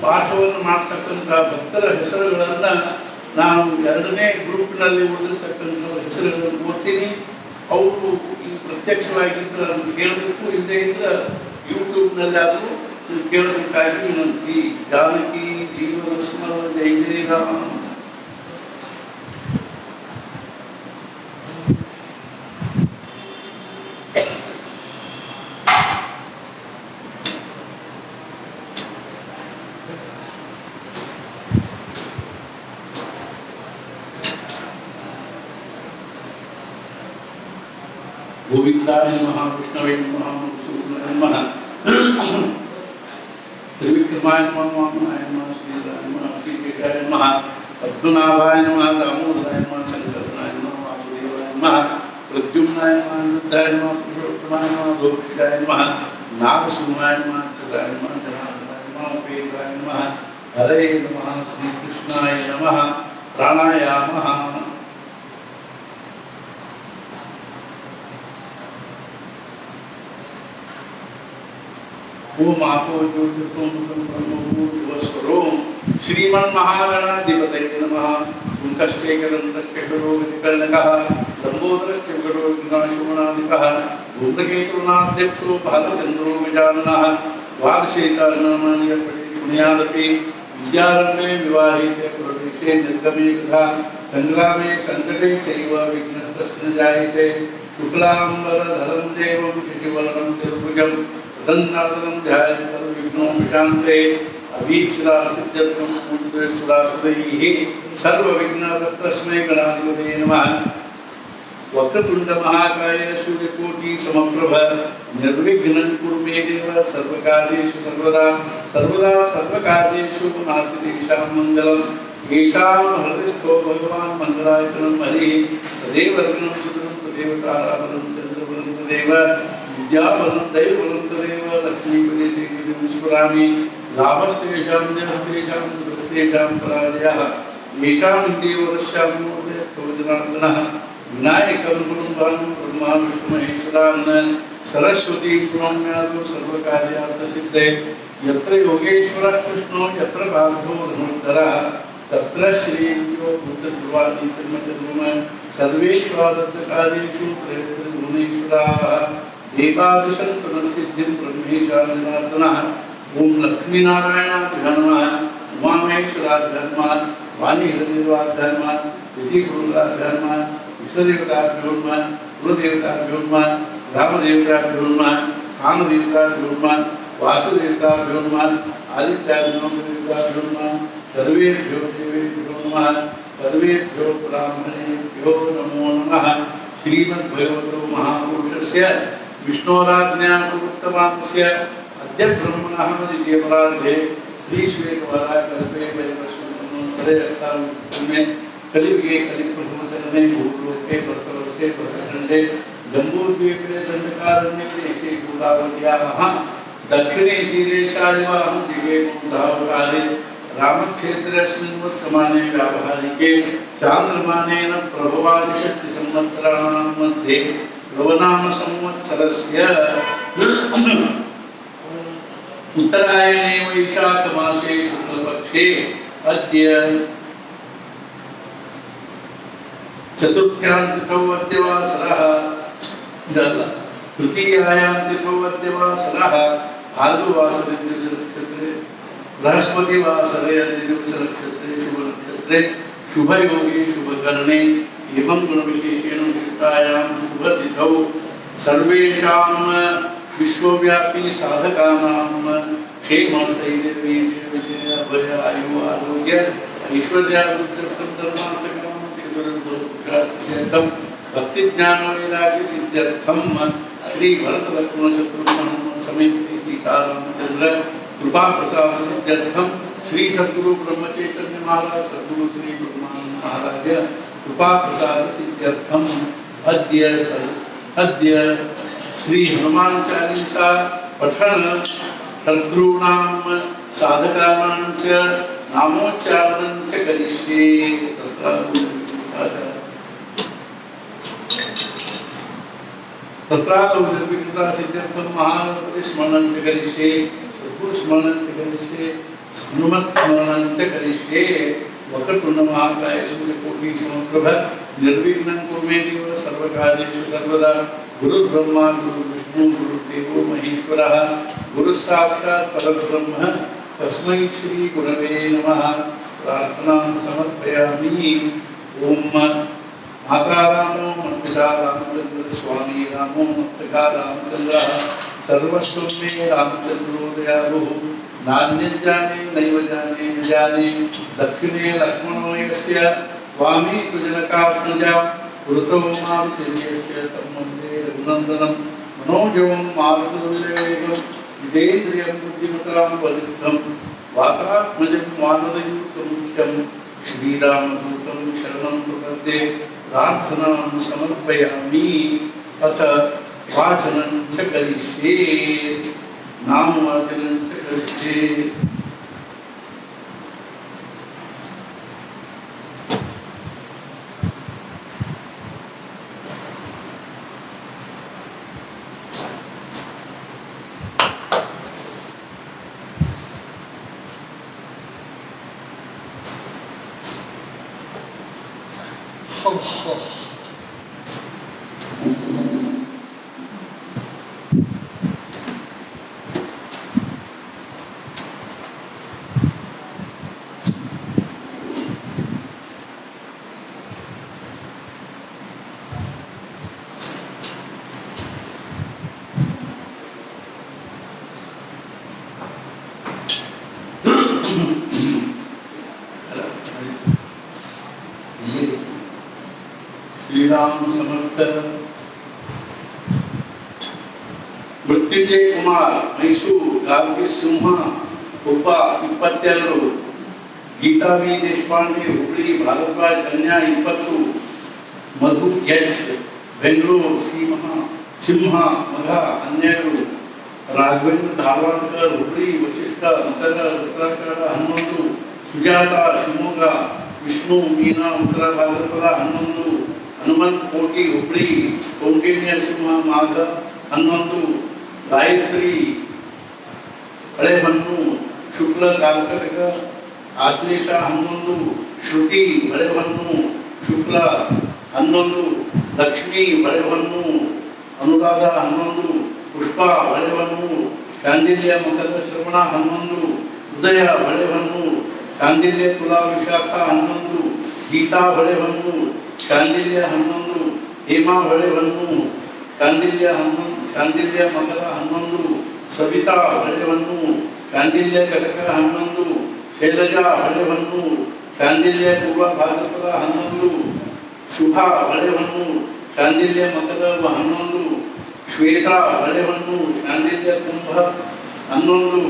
ಪಾಠವನ್ನು ಮಾಡ್ತಕ್ಕಂಥ ಭಕ್ತರ ಹೆಸರುಗಳನ್ನು ನಾನು 2ನೇ ಗ್ರೂಪ್ನಲ್ಲಿ ಉಳಿದಿರ್ತಕ್ಕಂಥವ್ರ ಹೆಸರುಗಳನ್ನು ಓದ್ತೀನಿ. ಅವರು ಈ ಪ್ರತ್ಯಕ್ಷವಾಗಿದ್ದರೆ ಅದನ್ನು ಕೇಳಬೇಕು, ಇಲ್ಲದೇ ಇದ್ರೆ ಯೂಟ್ಯೂಬ್ನಲ್ಲಿ ಆದರೂ ಕೇಳಬೇಕಾಗಿ ವಿನಂತಿ. ಜಾನಕಿ ಜೀವನ ಸ್ಮರಣ ಜೈ ಜೈ ರಾಮ. गोविंदाय नमः, विष्णवे नमः, मधुसूदनाय नमः, त्रिविक्रमाय नमः, वामनाय नमः, श्रीधराय नमः, श्रीकेशाय नमः, पद्मनाभाय नमः, दामोदराय नमः, शंकरनाय नमः, वासुदेवाय नमः, प्रद्युम्नाय नमः, रुद्राय नमः, पुरुषोत्तमाय नमः, घोषिताय नमः, नागसिंहाय नमः, चतुराय नमः, जनार्दनाय नमः, वेदाय नमः, हरे नमः, श्रीकृष्णाय नमः, प्राणायामः. ओम आपो ज्योतिषोम ब्रह्मभूर्भुवस्वरो श्रीमन्महागणाधिपतये नमः। ओम कष्टे कदन्तश्च गरुडो विकर्णकः लंबोदरश्च गरुडो विनाशोणाधिपः धूम्रकेतुर्नाध्यक्षो भासचन्द्रो गजाननः द्वादशेतानामानि अर्पणे पुण्यादपि विद्यारम्भे विवाहे च प्रवेशे निर्गमे तथा संग्रामे संकटे चैव विघ्नस्तस्य न जायते। शुक्लाम्बरधरं देवं शशिवर्णं चतुर्भुजं प्रसन्नादनं ध्यायेत् सर्वविघ्नोपशान्ते। अभीप्सितासिद्ध्यर्थं पूजितसुरासुरैः सर्वविघ्नहरस्तस्मै गणाधिपतये नमः। वक्रतुंड महाकाय सूर्यकोटि समप्रभ निर्विघ्नं कुरु मे देव सर्वकार्येषु सर्वदा सर्वदा सर्वकार्येषु नास्ति तेषां मङ्गलम्। येषां हृदयस्थो भगवान् मङ्गलायतनं हरिः तदेव रत्नं सुदृढं तदेव ताराबलं चन्द्रबलं तदेव विद्याबलं दैवबलं तदेव लक्ष्मीपदे देवीं स्मरामि। लाभस्तेषां जयस्तेषां दुरस्तेषां पराजयः येषां देवरस्यामोदयतो जनार्दनः। विनायकं गुरुं भानुं ब्रह्मा विष्णु महेश्वरान् सरस्वती गुणम्यादौ सर्वकार्यार्थसिद्धे। यत्र योगेश्वरः कृष्णो यत्र पार्थो धनुर्धरः तत्र श्रीयो भूतध्रुवाणि तन्मतर्वम। सर्वेष्वादत्तकार्येषु त्रयस्त्रिभुवनेश्वराः देवादिशं तमसिद्धिं ब्रह्मेशां जनार्दनः। ओम लक्ष्मीनारायणाभ्यां नमः। उमामहेश्वराभ्यां नमः। वाणीहिरण्यवाभ्यां नमः। विधिगुरुभ्यां नमः। विश्वदेवताभ्यो नमः। कुलदेवताभ्यो नमः। रामदेवताभ्यो नमः। कामदेवताभ्यो नमः। वासुदेवताभ्यो नमः। आदित्यादिदेवताभ्यो नमः। सर्वेभ्यो देवेभ्यो नमः। सर्वेभ्यो ब्राह्मणेभ्यो नमो नमः। श्रीमद्भगवतो महापुरुषस्य विष्णोराज्ञा प्रवृत्तमानस्य अद्य ब्रह्मणः द्वितीयपरार्धे श्रीश्वेतवराहकल्पे वैवस्वतमोत्तरे अष्टादशमे कलियुगे कलिप्रथमचरणे भूलोके भरतवर्षे भरतखण्डे जम्बूद्वीपे दण्डकारण्ये देशे गोदावत्याः दक्षिणे तीरे शालिवाहं दिवे मूर्धावतारे रामक्षेत्रेऽस्मिन् वर्तमाने व्यावहारिके चान्द्रमानेन प्रभवादिषट्टिसंवत्सराणां मध्ये प्लवनाम संवत्सरस्य उत्तरायणे वैशाखमासे शुक्लपक्षे अद्य चतुर्थ्यां तिथौ अद्यवासरः तृतीयायां तिथौ अद्यवासरः भार्गववासरे दिवसनक्षत्रे बृहस्पतिवासरे दिवसनक्षत्रे शुभनक्षत्रे शुभयोगे शुभकरणे एवं गुणविशेषेण युक्तायां शुभतिथौ सर्वेषां विश्वव्यापी साधकानां क्षेम स्थैर्य विजय अभय आयु आरोग्य ऐश्वर्याभिवृद्ध्यर्थं धर्मार्थकामं भक्ति ज्ञान वैराग्य सिद्ध्यर्थं श्री भरत लक्ष्मण शत्रुघ्न समेत सीतारामचंद्र कृपा प्रसाद सिद्ध्यर्थं श्री सद्गुरु ब्रह्मचैतन्य महाराज सद्गुरु श्री ब्रह्मानंद महाराज कृपा प्रसाद सिद्ध्यर्थं अद्य श्री हनुमान चालीसा पठन शत्रूणां साधकानां च नामोच्चारणं च करिष्ये। तत्रादौ निर्विघ्नता सिद्ध्यर्थं महागणपति स्मरणं च करिष्ये। सद्गुरु स्मरणं च करिष्ये। हनुमत् स्मरणं च करिष्ये। वक्रतुंड महाकाय सूर्यकोटि समप्रभ निर्विघ्नं कुरु मे देव सर्वकार्येषु सर्वदा। गुरु ब्रह्मा गुरु विष्णु गुरुदेवो महेश्वरः गुरु साक्षात् परब्रह्म तस्मै श्री गुरवे नमः। प्रार्थनां समर्पयामि। ओम माता रामो पिता रामचंद्र स्वामी रामो सखा रामचंद्रः सर्वस्वं मे रामचंद्रो दयालुः नान्यज्जाने नैव जाने न जाने दक्षिणे लक्ष्मणो यस्य वामे तु जनकात्मजा पुरतो मां तिर्यस्य तं वन्दे रघुनन्दनं मनोजवं मारुततुल्यवेगं जितेन्द्रियं बुद्धिमतां वरिष्ठं वातात्मजं वानरयूथं मुख्यं श्रीरामदूतं शरणं प्रपद्ये। प्रार्थनां समर्पयामि। अथ वाचनं च करिष्ये। नामवाचनं च करिष्ये। श्रीराम समर्थ। मृत्युंजय कुमार मैसूर गार्गी सिंह ಒಬ್ಬ 22 गीता वी देशपांडे हुबली भारद्वाज कन्या 20 मधु एच बेंगलूर सिंह मघ 12 राघवेंद्र धारवाडकर हुबली वशिष्ठ मकर उत्तराखंड 11 सुजाता शिवमोग विष्णु मीना उत्तर भाद्रपद 11 हनुमंत कोटी हुबली कौंडिन्य सिंह माघ 11 गायत्री हळेहन्नु शुक्ल कालकटक आश्लेष 11 श्रुति हळेहन्नु शुक्ल 11 लक्ष्मी हळेहन्नु अनुराध 11 पुष्पा हळेहन्नु शांडिल्य मकर श्रवण 11 उदय हळेहन्नु शांडिल्य तुला विशाख 11 गीता हळेहन्नु शांडिल्य 11 हेमा हळेहन्नु शांडिल्य 11 शांडिल्य मकर 11 सविता हळेहन्नु शांडिल्य कटक 11 शैलजा हळेहन्नु शांडिल्य पूर्व भाद्रपद 11 शुभा हळेहन्नु शांडिल्य मकर 11 श्वेता हळेहन्नु शांडिल्य कुंभ 11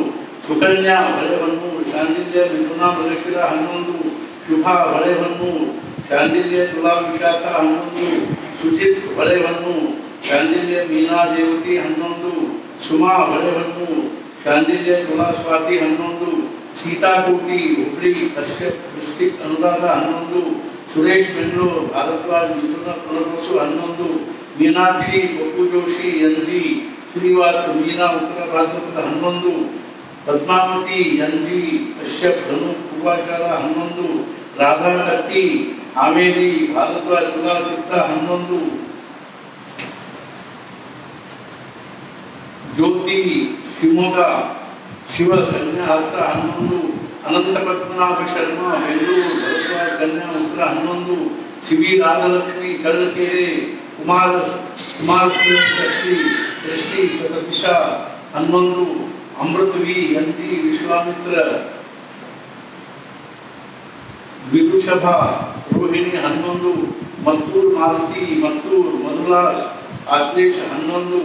सुकन्या हळेहन्नु शांडिल्य मिथुन मृगशिर 11 शुभा हळेहन्नु शांडिल्य तुला विशाख 11 सुजित हळेहन्नु शांडिल्य मीना देवती 11 सुमा हळेहन्नु शांडिल्य तुला स्वाति 11 सीता कोटी हुबली कश्यप वृश्चिक अनुराध 11 सुरेश बेंगलोर भारद्वाज मिथुन पुनर्वसु 11 मीनाक्षी बप्पू जोशी एनजी श्रीवास मीना उत्तर भाद्रपद 11 पद्मावती एनजी कश्यप धनु पूर्वाषाढ़ 11 राधा कट्टी आमेली भारद्वाज तुला चित्ता 11 ज्योति शिवमोगा शिव कन्या हस्त 11 अनंत पद्मनाभ शर्मा बेंगलूर भरद्वाज कन्या उत्तर 11 शिवी राजलक्ष्मी चलकेरे कुमार षष्ठी दृष्टि शतदिशा 11 अमृतवी एनजी विश्वामित्र विदुषभा रोहिणी 11 मत्तूर मालती मत्तूर मधुलास आश्लेष 11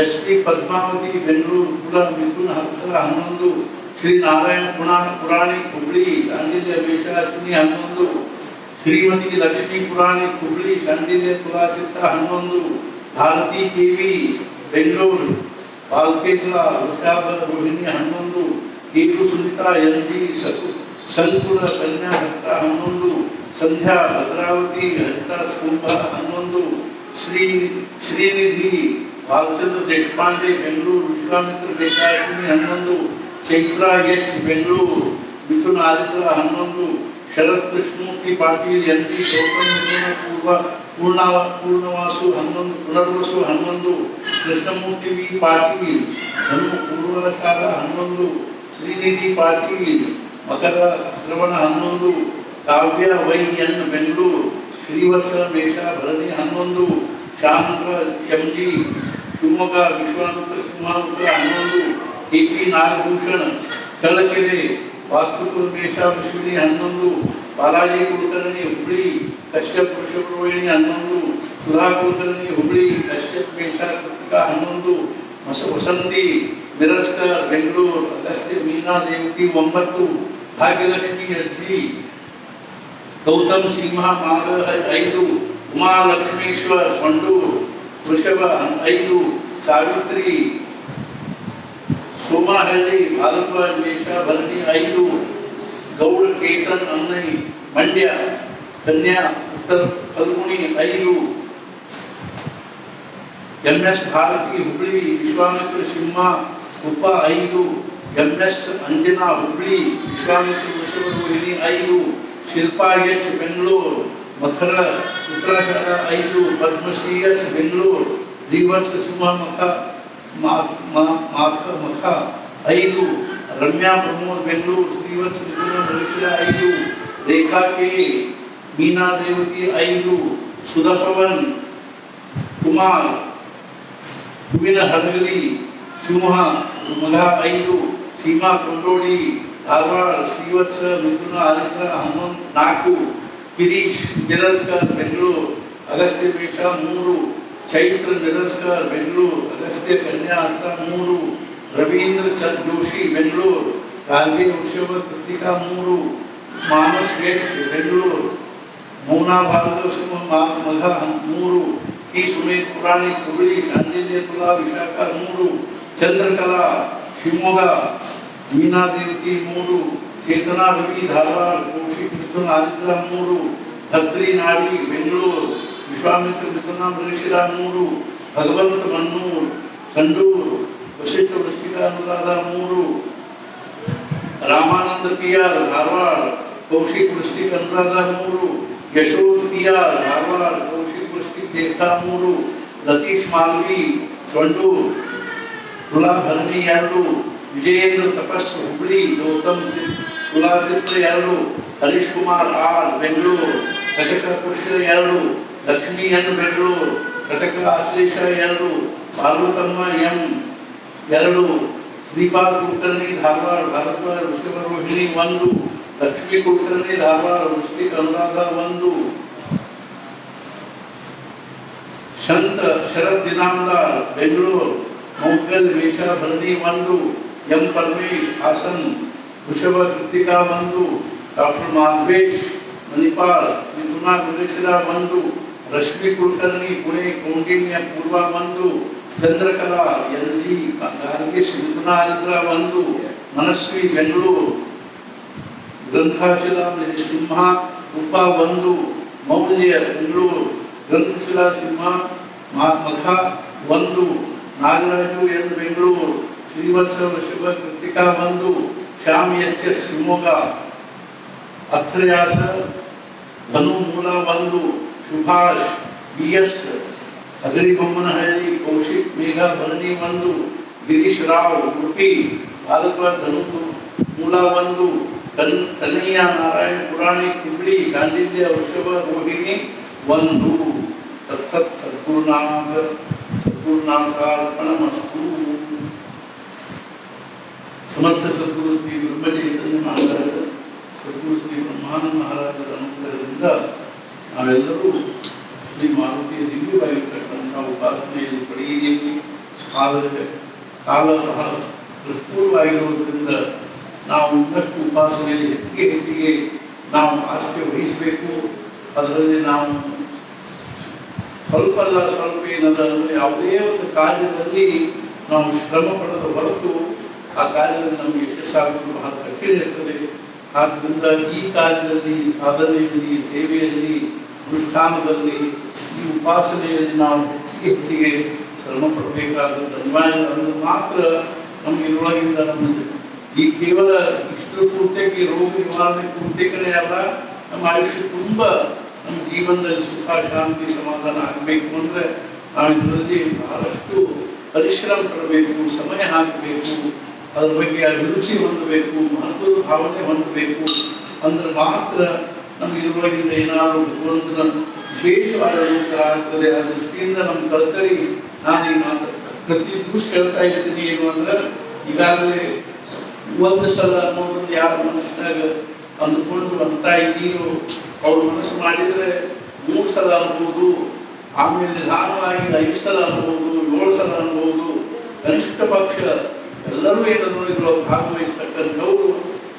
एसपी पद्मावती बेंगलूर कुल मिथुन हस्तर 11 श्री नारायण पुराणी हुबली शांडिल्य वेशाश्विनी 11 श्रीमती लक्ष्मी पुराणी हुबली शांडिल्य तुला चित्ता 11 भारती केवी बेंगलूर बालकेशला वृषभ रोहिणी 11 केतु सुनीता एनजी संकुल कन्या हस्ता 11 संध्या भद्रावती हरिदास कुंभ 11 श्रीनिधि भालचंद्र देशपांडे बेंगलूर विश्वामित्र देशाश्विनी 11 चैत्रा एच बेंगलूर मिथुन आदित्य 11 शरद कृष्णमूर्ति पाटिल एनपी गौतम मिथुन पूर्णवासु 11 Punarvasu 11 Krishnamurthy V Patil Dhanu Purvashadha 11 Shrinidhi Patil Makar Shravan 11 Kavya Y N Bengaluru Shrivatsa Mesha Bharani 11 Shant M G Shivamogga Vishwamitra सिंहापुत्र 11 केपी नागभूषण चलकेरे वास्तुपुर मेषा विश्वनी 11 बालाजी कुलकर्णी हुबली कश्यप वृषभ रोहिणी 11 सुधा कुलकर्णी हुबली कश्यप मेषा कृतिका 11 वसंती मिरजकर बेंगलूर अगस्त्य मीना देवती 9 भाग्यलक्ष्मी अज्जी गौतम सिंह माघ 5 उमा लक्ष्मीश्वर पंडूर वृषभ 5 सावित्री सोमाहल्ली भारद्वाज मेषा भरणी 5 गौड़ केतन अन्नई मंड्य कन्या उत्तर फल्गुनी 5 एमएस भारती हुबली विश्वामित्र सिंह उप 5 एमएस अंजना हुबली विश्वामित्र वृषभ रोहिणी 5 शिल्पा एच बेंगलूर ಮಕರ ಉತ್ತರಾಖಂಡ 5, ಪದ್ಮಶ್ರೀಯಸ್ ಬೆಂಗಳೂರು, ರಿವರ್ಸ್ ಸಿಂಹ ಮಖ ಮಖ 5, ರಮ್ಯಾ ಪ್ರಮೋದ್ ಬೆಂಗಳೂರು, ಶ್ರೀವತ್ಸ ಮಿಥುನ ಮನುಷ್ಯ 5, ರೇಖಾ ಕೆ, ಮೀನಾ ದೇವತಿ 5, ಸುಧಾ ಪವನ್ ಕುಮಾರ್ ಹೂವಿನ ಹಡಗಲಿ ಸಿಂಹ ಮಗ 5, ಸೀಮಾ ಕೊಂಡೋಳಿ ಧಾರವಾಡ, ಶ್ರೀವತ್ಸ ಮಿಥುನ ಆದಿತ್ರ 4, ಗಿರೀಶ್ ನಿರಸ್ಕರ್ ಬೆಂಗಳೂರು, ಅಗಸ್ತ್ಯ ಮೇಷ 3, ಚೈತ್ರ ನಿರಸ್ಕರ್ ಬೆಂಗಳೂರು, ಅಗಸ್ತ್ಯ ಕನ್ಯಾ ಅಂತ 3, ರವೀಂದ್ರ ಚಂದ್ ಜೋಶಿ ಬೆಂಗಳೂರು, ಗಾಂಧಿ ವೃಷಭ ಕೃತಿಕಾ 3, ಮಾನಸ್ ವೇಕ್ಷ ಬೆಂಗಳೂರು, ಮೌನಾ ಭಾರ್ಗವ ಸಿಂಹ ಮಘ 3, ಕಿ ಸುಮೇಶ್ ಪುರಾಣಿ ಹುಬ್ಬಳ್ಳಿ, ಶಾಂಡಿಲ್ಯ ತುಲಾ ವಿಶಾಖ 3, ಚಂದ್ರಕಲಾ ಶಿವಮೊಗ್ಗ, ಮೀನಾ ದೇವತಿ 3, ಚೇತನಾ ರವಿ ಧಾರವಾಡ, ಕೌಶಿಕ್ ಮಿಥುನ ಆದಿತ್ರ 3, ಧತ್ರಿ ನಾಡಿ ಬೆಂಗಳೂರು, ವಿಶ್ವಾಮಿತ್ರ ಮಿಥುನ ಮೃಗಶಿರ 3, ಭಗವಂತ ಮನ್ನೂರ್ ಸಂಡೂರು, ವಶಿಷ್ಠ ವೃಶ್ಚಿಕ ಅನುರಾಧ 3, ರಾಮಾನಂದ ಪಿಯಾರ್ ಧಾರವಾಡ, ಕೌಶಿಕ್ ವೃಶ್ಚಿಕ ಅನುರಾಧ 3, ಯಶೋಧ್ ಪಿಯಾರ್ ಧಾರವಾಡ, ಕೌಶಿಕ್ ವೃಶ್ಚಿಕ ಜ್ಯೇಷ್ಠ 3, ಲತೀಶ್ ಮಾಲ್ವಿ ಸಂಡೂರು, ತುಲಾ ಭರಣಿ 2, ವಿಜಯೇಂದ್ರ ತಪಸ್ ಹುಬ್ಬಳ್ಳಿ, ಗೌತಮ್ ತುಲಾ ಚಿತ್ರ 2, ಹರೀಶ್ ಕುಮಾರ್ ಆರ್ ಬೆಂಗಳೂರು, ಕಟಕ ಪುಷ್ಯ 2, ಲಕ್ಷ್ಮೀ ಎನ್ ಬೆಂಗಳೂರು, ಕಟಕ ಆಶ್ಲೇಷ 2, ಪಾರ್ವತಮ್ಮ ಎಂ 2, ಶ್ರೀಪಾದ್ ಕುಲಕರ್ಣಿ ಧಾರವಾಡ, ಭಾರದ್ವಾಜ ವೃಷಭ ರೋಹಿಣಿ 1, ಲಕ್ಷ್ಮೀ ಕುಲಕರ್ಣಿ ಧಾರವಾಡ, ವೃಶ್ಚಿಕ ಅನುರಾಧ 1, ಶಂತ ಶರದ್ ದಿನಾಂದಾರ್ ಬೆಂಗಳೂರು, ಮೌಕಲ್ ಮೇಷ ಭರಣಿ 1, ಎಂ ಪರಮೇಶ್ ಹಾಸನ್, ವೃಷಭ ಕೃತಿಕಾ 1, ಡಾಕ್ಟರ್ ಮಾಧವೇಶ್ ಮಣಿಪಾಲ್, ಮಿಥುನಾ ಮೃಗಶಿರ 1, ರಶ್ಮಿ ಕುಲಕರ್ಣಿ ಪುಣೆ ಕೌಂಡಿನ್ಯ ಪೂರ್ವ 1, ಚಂದ್ರಕಲಾ ಎಲ್ಜಿ ಗಾರ್ಗಿಸ್ ಮಿಥುನಾ ಆದಿತ್ರ 1, ಮನಸ್ವಿ ಬೆಂಗಳೂರು, ಗ್ರಂಥಶಿಲಾ ಸಿಂಹ ಉಪ 1, ಮೌಲ್ಯ ಬೆಂಗಳೂರು, ಗ್ರಂಥಶಿಲಾ ಸಿಂಹ ಮಖ 1, ನಾಗರಾಜು ಎನ್ ಬೆಂಗಳೂರು, ಶ್ರೀವತ್ಸ ವೃಷಭ ಕೃತಿಕಾ 1, ಶ್ಯಾಮ್ ಎಚ್ ಎಸ್ ಶಿವಮೊಗ್ಗ, ಅರ್ಥಯಾಸ ಧನು ಮೂಲ 1, ಸುಭಾಷ್ ಬಿಎಸ್ ಹಗರಿಬೊಮ್ಮನಹಳ್ಳಿ, ಕೌಶಿಕ್ ಮೇಘ ಭರಣಿ 1, ಗಿರೀಶ್ ರಾವ್ ಉಡುಪಿ, ಭಾರದ್ವಾಜ ಧನು ಮೂಲ 1, ಕನ್ನಯ್ಯ ನಾರಾಯಣ ಪುರಾಣಿ ಹುಬ್ಬಳ್ಳಿ, ಶಾಂಡಿಲ್ಯ ವೃಷಭ ರೋಹಿಣಿ 1. ತತ್ಸತ್ ಸದ್ಗುರುನಾಥಾರ್ಪಣಮಸ್ತು. ಸಮರ್ಥ ಸದ್ಗುರು ಶ್ರೀ ಬ್ರಹ್ಮಚೈತನ್ಯ ಮಹಾರಾಜ, ಸದ್ಗುರು ಶ್ರೀ ಬ್ರಹ್ಮಾನಂದ ಮಹಾರಾಜರ ಅನುಗ್ರಹದಿಂದ ನಾವೆಲ್ಲರೂ ಶ್ರೀ ಮಾರುತಿಯ ದಿವ್ಯವಾಗಿರ್ತಕ್ಕಂಥ ಉಪಾಸನೆಯಲ್ಲಿ ಪಡೆಯಿದ್ದೀವಿ. ಕಾಲ ಬಹಳ ಪ್ರತಿಕೂಲವಾಗಿರುವುದರಿಂದ ನಾವು ಇನ್ನಷ್ಟು ಉಪಾಸನೆಯಲ್ಲಿ ಹೆಚ್ಚಿಗೆ ನಾವು ಆಸ್ಥೆ ವಹಿಸಬೇಕು. ಅದರಲ್ಲಿ ನಾವು ಸ್ವಲ್ಪ ಏನದ ಅಂದರೆ ಯಾವುದೇ ಒಂದು ಕಾರ್ಯದಲ್ಲಿ ನಾವು ಶ್ರಮ ಪಡದ ಹೊರತು ಆ ಕಾರ್ಯದಲ್ಲಿ ನಮಗೆ ಯಶಸ್ಸಾಗುವುದು ಬಹಳ ಕಠಿಣ ಇರ್ತದೆ. ಆದ್ದರಿಂದ ಈ ಕಾರ್ಯದಲ್ಲಿ, ಸಾಧನೆಯಲ್ಲಿ, ಸೇವೆಯಲ್ಲಿ, ಅನುಷ್ಠಾನದಲ್ಲಿ, ಈ ಉಪಾಸನೆಯಲ್ಲಿ ನಾವು ಹೆಚ್ಚಿಗೆ ಶ್ರಮ ಪಡಬೇಕಾದದ್ದು ಅನಿವಾರ್ಯ. ಅಂದ್ರೆ ಮಾತ್ರ ನಮಗೆ ಇದರೊಳಗಿಂದ ನಮ್ಮದು ಈ ಕೇವಲ ಇಷ್ಟರ ಪೂರ್ತಿಯಾಗಿ ರೋಗ ನಿವಾರಣೆ ಪೂರ್ತಿಕನೇ ಅಲ್ಲ, ನಮ್ಮ ಆಯುಷ್ಯ ತುಂಬ ನಮ್ಮ ಜೀವನದಲ್ಲಿ ಸುಖ, ಶಾಂತಿ, ಸಮಾಧಾನ ಆಗಬೇಕು ಅಂದರೆ ನಾವು ಇದರಲ್ಲಿ ಬಹಳಷ್ಟು ಪರಿಶ್ರಮ ಪಡಬೇಕು, ಸಮಯ ಹಾಕಬೇಕು, ಅದರ ಬಗ್ಗೆ ಅಭಿರುಚಿ ಹೊಂದಬೇಕು, ಮಹತ್ವದ ಭಾವನೆ ಹೊಂದಬೇಕು. ಅಂದ್ರೆ ಮಾತ್ರ ನಮ್ಗೆ ಇದರೊಳಗಿಂದ ಏನಾದರೂ ಭಗವಂತನ ವಿಶೇಷವಾದ ಅನುಗ್ರಹ ಆಗ್ತದೆ. ಆ ದೃಷ್ಟಿಯಿಂದ ನಮ್ಮ ಕಲ್ಕರಿ ನಾನು ಈ ಮಾತು ಪ್ರತಿ ದಿವಸ ಹೇಳ್ತಾ ಇರ್ತೀನಿ. ಏನು ಅಂದ್ರೆ ಈಗಾಗಲೇ ಒಂದು ಸಲ ಅನ್ನೋದನ್ನು ಯಾರ ಮನಸ್ಸಿನಾಗ ಅಂದುಕೊಂಡು ಅಂತ ಇದ್ದೀರೋ ಅವ್ರ ಮನಸ್ಸು ಮಾಡಿದರೆ 3 ಸಲ ಅನ್ಬೋದು, ಆಮೇಲೆ ನಿಧಾನವಾಗಿ 5 ಸಲ ಅನ್ಬೋದು, 7 ಸಲ ಅನ್ಬೋದು. ಕನಿಷ್ಠ ಪಕ್ಷ ಎಲ್ಲರೂ ಏನಾದರೂ ಭಾಗವಹಿಸ್ತಕ್ಕಂಥವ್ರು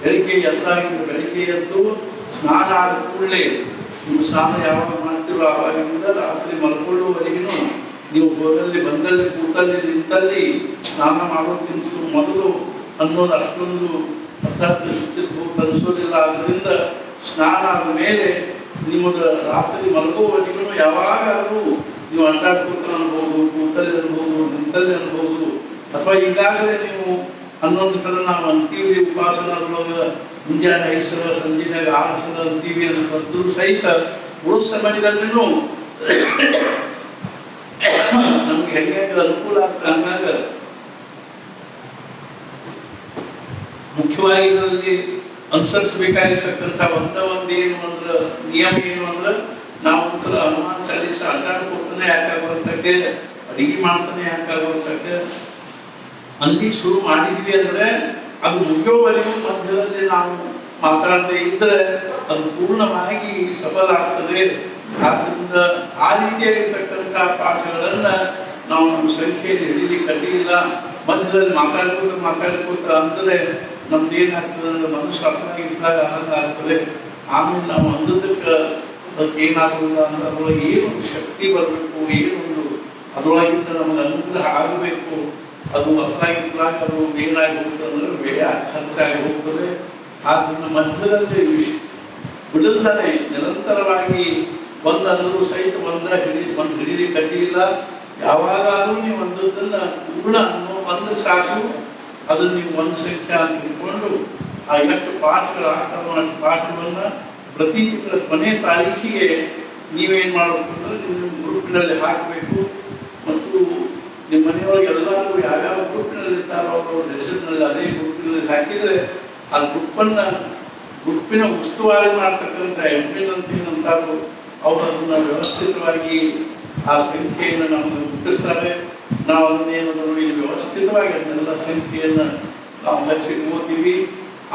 ಬೆಳಿಗ್ಗೆ ಬೆಳಿಗ್ಗೆ ಎದ್ದು ಸ್ನಾನ ಆದ ಕೂಡಲೇ, ನೀವು ಸ್ನಾನ ಯಾವಾಗ ಮಾಡ್ತಿರೋ ಆವಾಗಿಂದ ರಾತ್ರಿ ಮಲ್ಕೊಳ್ಳುವವರೆಗೂ ನೀವು ಬಂದಲ್ಲಿ ಕೂತಲ್ಲಿ ನಿಂತಲ್ಲಿ ಸ್ನಾನ ಮಾಡೋಕ್ಕಿಂತ ಮೊದಲು ಅನ್ನೋದು ಅಷ್ಟೊಂದು ಅರ್ಥಾತ್ ಶುಚಿರ್ಭೂತ ಅನಿಸೋದಿಲ್ಲ. ಆದ್ದರಿಂದ ಸ್ನಾನ ಆದ ಮೇಲೆ ನಿಮ್ಮದು ರಾತ್ರಿ ಮಲಗುವವರೆಗೂ ಯಾವಾಗಾದರೂ ನೀವು ಅಡ್ಡಾಡ್ಕೊತ ಅನ್ಬೋದು, ಕೂತಲ್ಲಿ ಅನ್ಬೋದು, ನಿಂತಲ್ಲಿ ಅನ್ಬೋದು, ಅಥವಾ ಈಗಾಗಲೇ ನೀವು 11 ಸಲ ನಾವು ಅಂತೀವಿ ಉಪಾಸನದೊಳಗೆ ಮುಂಜಾನೆ 5 ಸಲ, ಸಂಜೆನಾಗ 6 ಸಲ ಅಂತೀವಿ ಅನ್ನೋದು ಸಹಿತ ಉಳಿದ ಸಮಯದಲ್ಲಿನೂ ನಮ್ಗೆ ಹೆಂಗೆ ಅನುಕೂಲ ಆಗ್ತದೆ ಹಂಗಾಗ ಮುಖ್ಯವಾಗಿ ಇದರಲ್ಲಿ ಅನುಸರಿಸಬೇಕಾಗಿರ್ತಕ್ಕಂಥ ಒಂದೇನು ಅಂದ್ರೆ ನಿಯಮ ಏನು ಅಂದ್ರೆ ನಾವು ಒಂದ್ಸಲ ಹನುಮಾನ್ ಚಾಲೀಸ ಅಡ್ಡಾಡ್ಕೊತಾನೆ ಯಾಕಾಗೋತಕ್ಕೆ ಅಡಿಗೆ ಮಾಡ್ತಾನೆ ಯಾಕಾಗೋತಕ್ಕೆ ಅಲ್ಲಿ ಶುರು ಮಾಡಿದ್ವಿ ಅಂದ್ರೆ ಅದು ಮುಗಿಯೋವರೆಗೂ ಮಧ್ಯದಲ್ಲಿ ನಾವು ಮಾತಾಡದೆ ಇದ್ರೆ ಅದು ಪೂರ್ಣವಾಗಿ ಸಫಲ ಆಗ್ತದೆ. ಆದ್ರಿಂದ ಆ ರೀತಿಯಾಗಿರ್ತಕ್ಕಂಥ ಪಾಠಗಳನ್ನ ನಾವು ನಮ್ಮ ಸಂಖ್ಯೆಯಲ್ಲಿ ಹಿಡಿಲಿಕ್ಕೆ ಅಡ್ಡಿಯಿಲ್ಲ. ಮಧ್ಯದಲ್ಲಿ ಮಾತಾಡ್ಕೋತ ಅಂದ್ರೆ ನಮ್ದು ಏನಾಗ್ತದೆ ಅಂದ್ರೆ ಮನಸ್ಸು ಇದ್ದಾಗ ಆನಂದ ಆಗ್ತದೆ. ಆಮೇಲೆ ನಾವು ಅಂದದಕ್ಕೆ ಅದಕ್ಕೆ ಏನಾಗುವುದಿಲ್ಲ ಅಂದ್ರೆ ಅದರೊಳಗೆ ಏನೊಂದು ಶಕ್ತಿ ಬರಬೇಕು, ಏನೊಂದು ಅದರೊಳಗಿಂದ ನಮಗೆ ಅನುಗ್ರಹ ಆಗಬೇಕು. ಅದು ಅರ್ಥಾಗಿದ್ದಾಗ ಅದು ಏನಾಗಿ ಹೋಗ್ತದೆ ಅಂದ್ರೆ ವ್ಯಯ ಖರ್ಚಾಗಿ ಹೋಗ್ತದೆ. ಆದ್ರಿಂದ ಮಧ್ಯದಲ್ಲಿ ಬಿಡಲ್ದಾನೆ ನಿರಂತರವಾಗಿ ಒಂದಲ್ಲೂ ಸಹಿತ ಒಂದು ಹಿಡಿಲಿಕ್ಕೆ ಅಡ್ಡಿಯಿಲ್ಲ. ಯಾವಾಗಾದ್ರೂ ನೀವು ಒಂದನ್ನ ಪೂರ್ಣ ಒಂದು ಸಾಕು. ಅದನ್ನು ನೀವು ಒಂದು ಸಂಖ್ಯೆ ಅಂತ ತಿಳ್ಕೊಂಡು ಆ ಎಷ್ಟು ಪಾಠಗಳಾಗ್ತಾವ ಅಷ್ಟು ಪಾಠವನ್ನ ಪ್ರತಿ ತಿಂಗಳ ಕೊನೆ ತಾರೀಕಿಗೆ ನೀವೇನ್ ಮಾಡಬೇಕು ಅಂದ್ರೆ ನಿಮ್ಮ ಗ್ರೂಪಿನಲ್ಲಿ ಹಾಕಬೇಕು. ಮತ್ತು ನಿಮ್ಮ ಮನೆಯೊಳಗೆ ಎಲ್ಲರೂ ಯಾವ್ಯಾವ ಗ್ರೂಪಿನಲ್ಲಿ ಇರ್ತಾರೋ ಅವ್ರ ಹೆಸರಿನಲ್ಲಿ ಅದೇ ಗ್ರೂಪಿನಲ್ಲಿ ಹಾಕಿದ್ರೆ ಆ ಗ್ರೂಪಿನ ಉಸ್ತುವಾರಿ ಮಾಡ್ತಕ್ಕಂಥ ಎಡ್ಮಿನ್ ಅಂತ ಏನಂತಾರೋ ಅವರು ಅದನ್ನ ವ್ಯವಸ್ಥಿತವಾಗಿ ಆ ಸಂಖ್ಯೆಯನ್ನು ನಮಗೆ ಮುಟ್ಟಿಸ್ತಾರೆ. ನಾವು ಅದನ್ನೇನಂದ್ರೆ ನೋಡಿ ವ್ಯವಸ್ಥಿತವಾಗಿ ಅದನ್ನೆಲ್ಲ ಸಂಖ್ಯೆಯನ್ನು ನಾವು ಹಚ್ಚಿಟ್ಕೋತೀವಿ.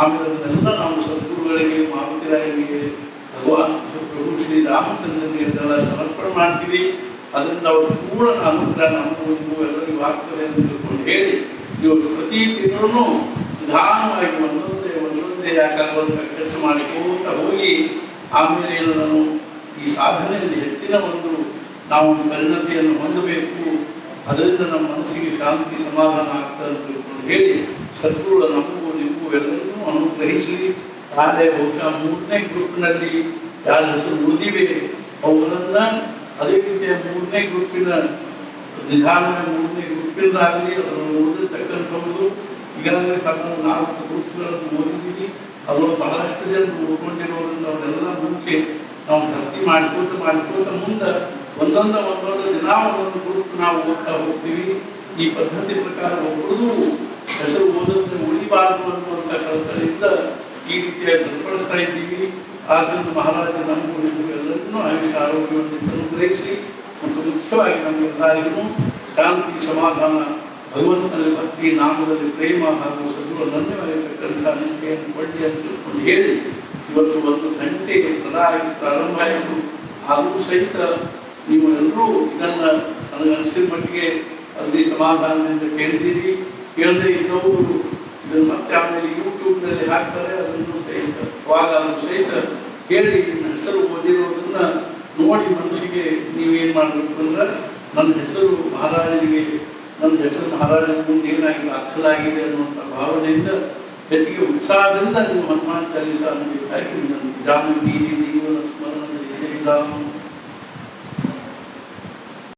ಆಮೇಲೆ ಅದನ್ನೆಲ್ಲ ನಾವು ಸದ್ಗುರುಗಳಿಗೆ, ಮಾರುತಿರಾಯನಿಗೆ, ಭಗವಾನ್ ಪ್ರಭು ಶ್ರೀ ರಾಮಚಂದ್ರನಿಗೆ ಅದನ್ನೆಲ್ಲ ಸಮರ್ಪಣೆ ಮಾಡ್ತೀವಿ. ಅದರಿಂದ ಅವರು ಪೂರ್ಣ ಅನುಗ್ರಹ ನಮಗೂ ಎಲ್ಲರಿಗೂ ಆಗ್ತದೆ ಅಂತ ತಿಳ್ಕೊಂಡು ಹೇಳಿ ನೀವು ಪ್ರತಿ ತಿಂಗಳು ನಿಧಾನವಾಗಿ ಒಂದೊಂದೇ ಯಾಕಾಗುವಂಥ ಕೆಲಸ ಮಾಡಿಕೋತ ಹೋಗಿ ಆಮೇಲೆ ಏನು ನಾನು ಈ ಸಾಧನೆಯಲ್ಲಿ ಹೆಚ್ಚಿನ ನಾವು ಪರಿಣತಿಯನ್ನು ಹೊಂದಬೇಕು. ಅದರಿಂದ ನಮ್ಮ ಮನಸ್ಸಿಗೆ ಶಾಂತಿ ಸಮಾಧಾನ ಆಗ್ತದೆ ಅಂತ ತಿಳ್ಕೊಂಡು ಹೇಳಿ ಸದ್ಗುರು ನಮಗೂ ನಿಮಗೂ ಎಲ್ಲರಿಗೂ ಅನುಗ್ರಹಿಸಿ ನಾಳೆ ಬಹುಶಃ 3ನೇ ಗ್ರೂಪ್ನಲ್ಲಿ ಯಾರ ಹೆಸರು ಉಳಿದಿವೆ ಅವುಗಳನ್ನ ಅದೇ ರೀತಿಯ 3ನೇ ಗ್ರೂಪಿನ ನಿಧಾನವಾಗಿ 3ನೇ ಗ್ರೂಪಿನದಾಗಲಿ ಅದನ್ನು ಉಳಿದಿರ್ತಕ್ಕಂಥದ್ದು ಈಗಾಗಲೇ ಸಾಧಾರಣ 4 ಗ್ರೂಪ್ಗಳನ್ನು ಓದಿದ್ದೀವಿ. ಅವರು ಬಹಳಷ್ಟು ಜನರು ಉಳ್ಕೊಂಡಿರೋದ್ರಿಂದ ಅವರೆಲ್ಲ ಮುಂಚೆ ನಾವು ಭರ್ತಿ ಮಾಡ್ಕೋತ ಮುಂದೆ ಒಂದೊಂದು ದಿನ ಒಂದೊಂದು ಗ್ರೂಪ್ ನಾವು ಓದ್ತಾ ಹೋಗ್ತೀವಿ. ಈ ಪದ್ಧತಿ ಪ್ರಕಾರ ಒಬ್ಬರದು ಹೆಸರು ಓದೋದ್ರೆ ಉಳಿಬಾರದು ಅನ್ನುವಂಥ ಕಳಕಳಿಯಿಂದ ಈ ರೀತಿಯಾಗಿ ಸರಿಪಡಿಸ್ತಾ ಇದ್ದೀವಿ. ಆದ್ದರಿಂದ ಮಹಾರಾಜ ನಮಗೂ ನಿಮಗೂ ಎಲ್ಲರಿಗೂ ಆಯುಷ್ಯ ಆರೋಗ್ಯವನ್ನು ಅನುಗ್ರಹಿಸಿ ಮತ್ತು ಮುಖ್ಯವಾಗಿ ನಮಗೆಲ್ಲರಿಗೂ ಶಾಂತಿ ಸಮಾಧಾನ, ಭಗವಂತನಲ್ಲಿ ಭಕ್ತಿ, ನಾಮದಲ್ಲಿ ಪ್ರೇಮ ಹಾಗೂ ಸದ್ಗುರು ನನ್ಯವಾಗಿರ್ತಕ್ಕಂಥ ನಂಬಿಕೆಯನ್ನು ಕೊಡಿ ಅಂತ ತಿಳ್ಕೊಂಡು ಹೇಳಿ ಇವತ್ತು 1 ಗಂಟೆ ಪ್ರಾರಂಭ ಆಯಿತು. ಆದರೂ ಸಹಿತ ನೀವು ಎಲ್ಲರೂ ಇದನ್ನ ನನಗನ್ಸಿದ ಮಟ್ಟಿಗೆ ಅಲ್ಲಿ ಸಮಾಧಾನದಿಂದ ಕೇಳಿದ್ದೀರಿ. ಕೇಳದೇ ಇದ್ದವರು ಇದನ್ನು ಮತ್ತೆ ಆಮೇಲೆ ಯೂಟ್ಯೂಬ್ನಲ್ಲಿ ಹಾಕ್ತಾರೆ. ಅದನ್ನು ಸಹಿತ ಸಹಿತ ಕೇಳಿ ನಿಮ್ಮ ಹೆಸರು ಓದಿರೋದನ್ನ ನೋಡಿ ಮನಸ್ಸಿಗೆ ನೀವೇನ್ ಮಾಡಬೇಕು ಅಂದ್ರೆ ನನ್ನ ಹೆಸರು ಮಹಾರಾಜನಿಗೆ ಮುಂದೆ ಏನಾಗಿದೆ ಅರ್ಥಲಾಗಿದೆ ಅನ್ನುವಂಥ ಭಾವನೆಯಿಂದ ಹೆಚ್ಚಿಗೆ ಉತ್ಸಾಹದಿಂದ ನೀವು ಹನುಮಾನ್ ಚಾಲೀಸ ಅನ್ನಬೇಕಾಗಿ ವಿನಂತಿ. ಜಾನಕಿ